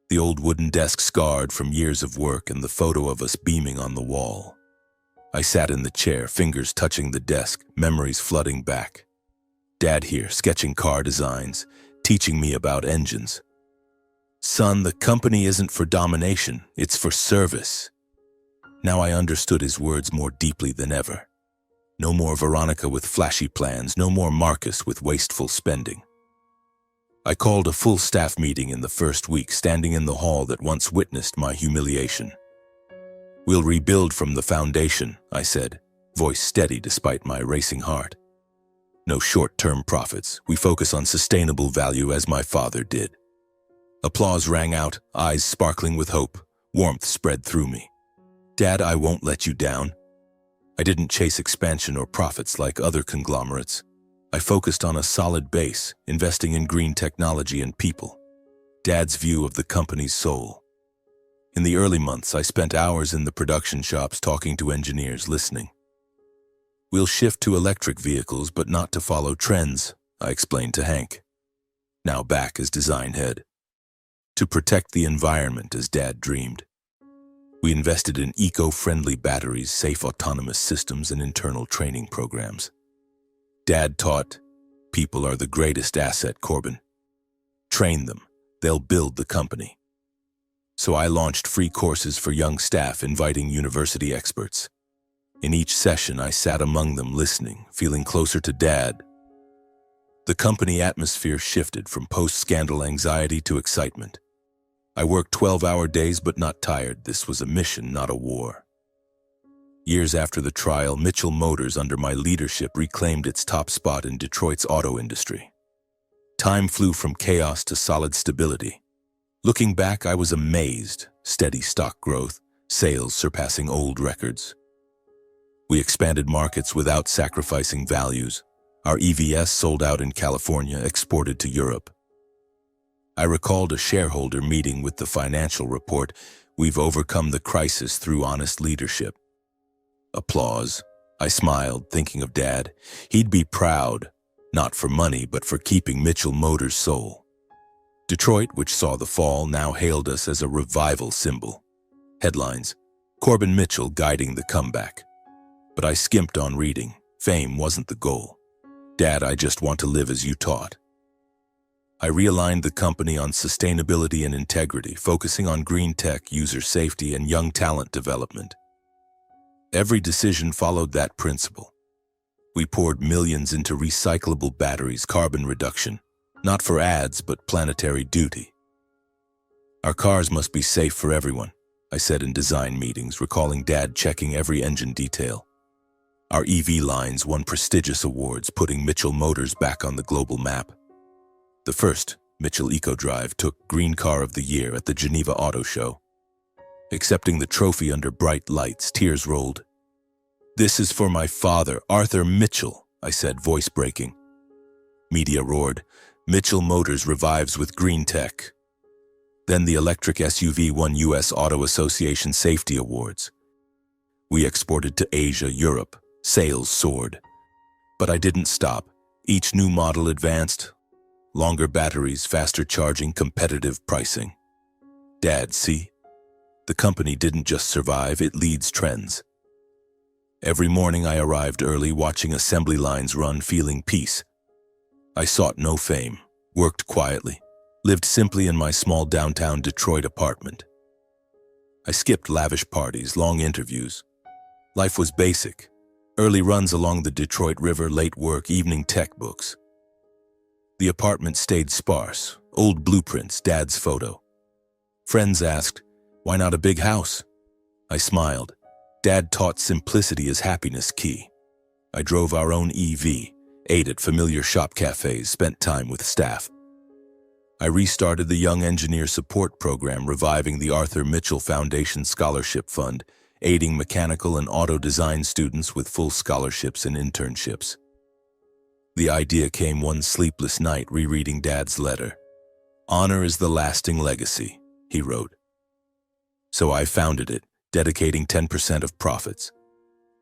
A: the old wooden desk scarred from years of work and the photo of us beaming on the wall. I sat in the chair, fingers touching the desk, memories flooding back. Dad here, sketching car designs, teaching me about engines. "Son, the company isn't for domination, it's for service." Now I understood his words more deeply than ever. No more Veronica with flashy plans, no more Marcus with wasteful spending. I called a full staff meeting in the first week, standing in the hall that once witnessed my humiliation. "We'll rebuild from the foundation," I said, voice steady despite my racing heart. "No short-term profits. We focus on sustainable value as my father did." Applause rang out, eyes sparkling with hope. Warmth spread through me. "Dad, I won't let you down." I didn't chase expansion or profits like other conglomerates. I focused on a solid base, investing in green technology and people. Dad's view of the company's soul. In the early months, I spent hours in the production shops talking to engineers, listening. "We'll shift to electric vehicles, but not to follow trends," I explained to Hank, now back as design head. "To protect the environment as Dad dreamed." We invested in eco-friendly batteries, safe autonomous systems, and internal training programs. Dad taught, "People are the greatest asset, Corbin. Train them, they'll build the company." So I launched free courses for young staff, inviting university experts. In each session, I sat among them listening, feeling closer to Dad. The company atmosphere shifted from post-scandal anxiety to excitement. I worked 12-hour days but not tired. This was a mission, not a war. Years after the trial, Mitchell Motors, under my leadership, reclaimed its top spot in Detroit's auto industry. Time flew from chaos to solid stability. Looking back, I was amazed. Steady stock growth, sales surpassing old records. We expanded markets without sacrificing values. Our EVs sold out in California, exported to Europe. I recalled a shareholder meeting with the financial report. We've overcome the crisis through honest leadership. Applause. I smiled, thinking of Dad. He'd be proud, not for money, but for keeping Mitchell Motors' soul. Detroit, which saw the fall, now hailed us as a revival symbol. Headlines: Corbin Mitchell guiding the comeback. But I skimped on reading. Fame wasn't the goal. Dad, I just want to live as you taught. I realigned the company on sustainability and integrity, focusing on green tech, user safety, and young talent development. Every decision followed that principle. We poured millions into recyclable batteries, carbon reduction, not for ads, but planetary duty. Our cars must be safe for everyone, I said in design meetings, recalling Dad checking every engine detail. Our EV lines won prestigious awards, putting Mitchell Motors back on the global map. The first, Mitchell EcoDrive, took Green Car of the Year at the Geneva Auto Show. Accepting the trophy under bright lights, tears rolled. "This is for my father, Arthur Mitchell," I said, voice breaking. Media roared, "Mitchell Motors revives with green tech." Then the electric SUV won U.S. Auto Association Safety Awards. We exported to Asia, Europe. Sales soared. But I didn't stop. Each new model advanced. Longer batteries, faster charging, competitive pricing. Dad, see? The company didn't just survive, it leads trends. Every morning I arrived early, watching assembly lines run, feeling peace. I sought no fame, worked quietly, lived simply in my small downtown Detroit apartment. I skipped lavish parties, long interviews. Life was basic. Early runs along the Detroit River, late work, evening tech books. The apartment stayed sparse, old blueprints, Dad's photo. Friends asked, "Why not a big house?" I smiled. Dad taught simplicity as happiness key. I drove our own EV, ate at familiar shop cafes, spent time with staff. I restarted the Young Engineer Support Program, reviving the Arthur Mitchell Foundation Scholarship Fund, aiding mechanical and auto design students with full scholarships and internships. The idea came one sleepless night, rereading Dad's letter. "Honor is the lasting legacy," he wrote. So I founded it, dedicating 10% of profits.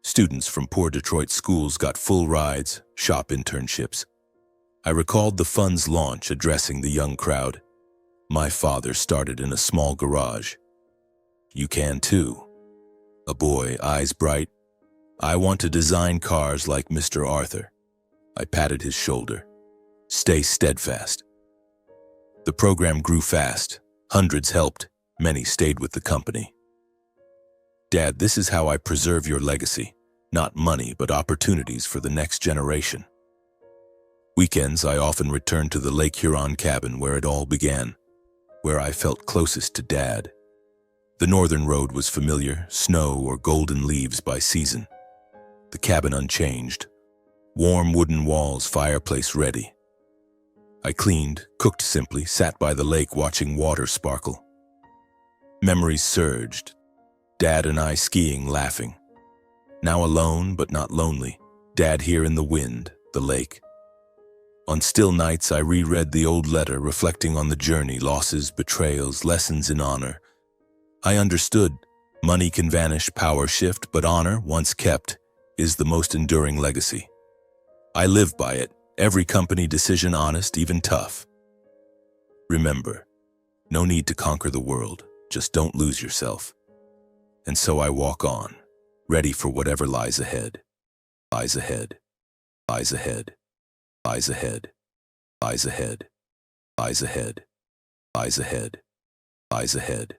A: Students from poor Detroit schools got full rides, shop internships. I recalled the fund's launch, addressing the young crowd. "My father started in a small garage. You can too." A boy, eyes bright. "I want to design cars like Mr. Arthur." I patted his shoulder. "Stay steadfast." The program grew fast. Hundreds helped. Many stayed with the company. Dad, this is how I preserve your legacy. Not money, but opportunities for the next generation. Weekends, I often returned to the Lake Huron cabin where it all began, where I felt closest to Dad. The northern road was familiar, snow or golden leaves by season. The cabin unchanged. Warm wooden walls, fireplace ready. I cleaned, cooked simply, sat by the lake watching water sparkle. Memories surged. Dad and I skiing, laughing. Now alone, but not lonely. Dad here in the wind, the lake. On still nights, I reread the old letter, reflecting on the journey, losses, betrayals, lessons in honor. I understood. Money can vanish, power shift, but honor, once kept, is the most enduring legacy. I live by it. Every company decision honest, even tough. Remember, no need to conquer the world. Just don't lose yourself. And so I walk on, ready for whatever lies ahead. Lies ahead. Lies ahead. Lies ahead. Lies ahead. Lies ahead. Lies ahead. Lies ahead.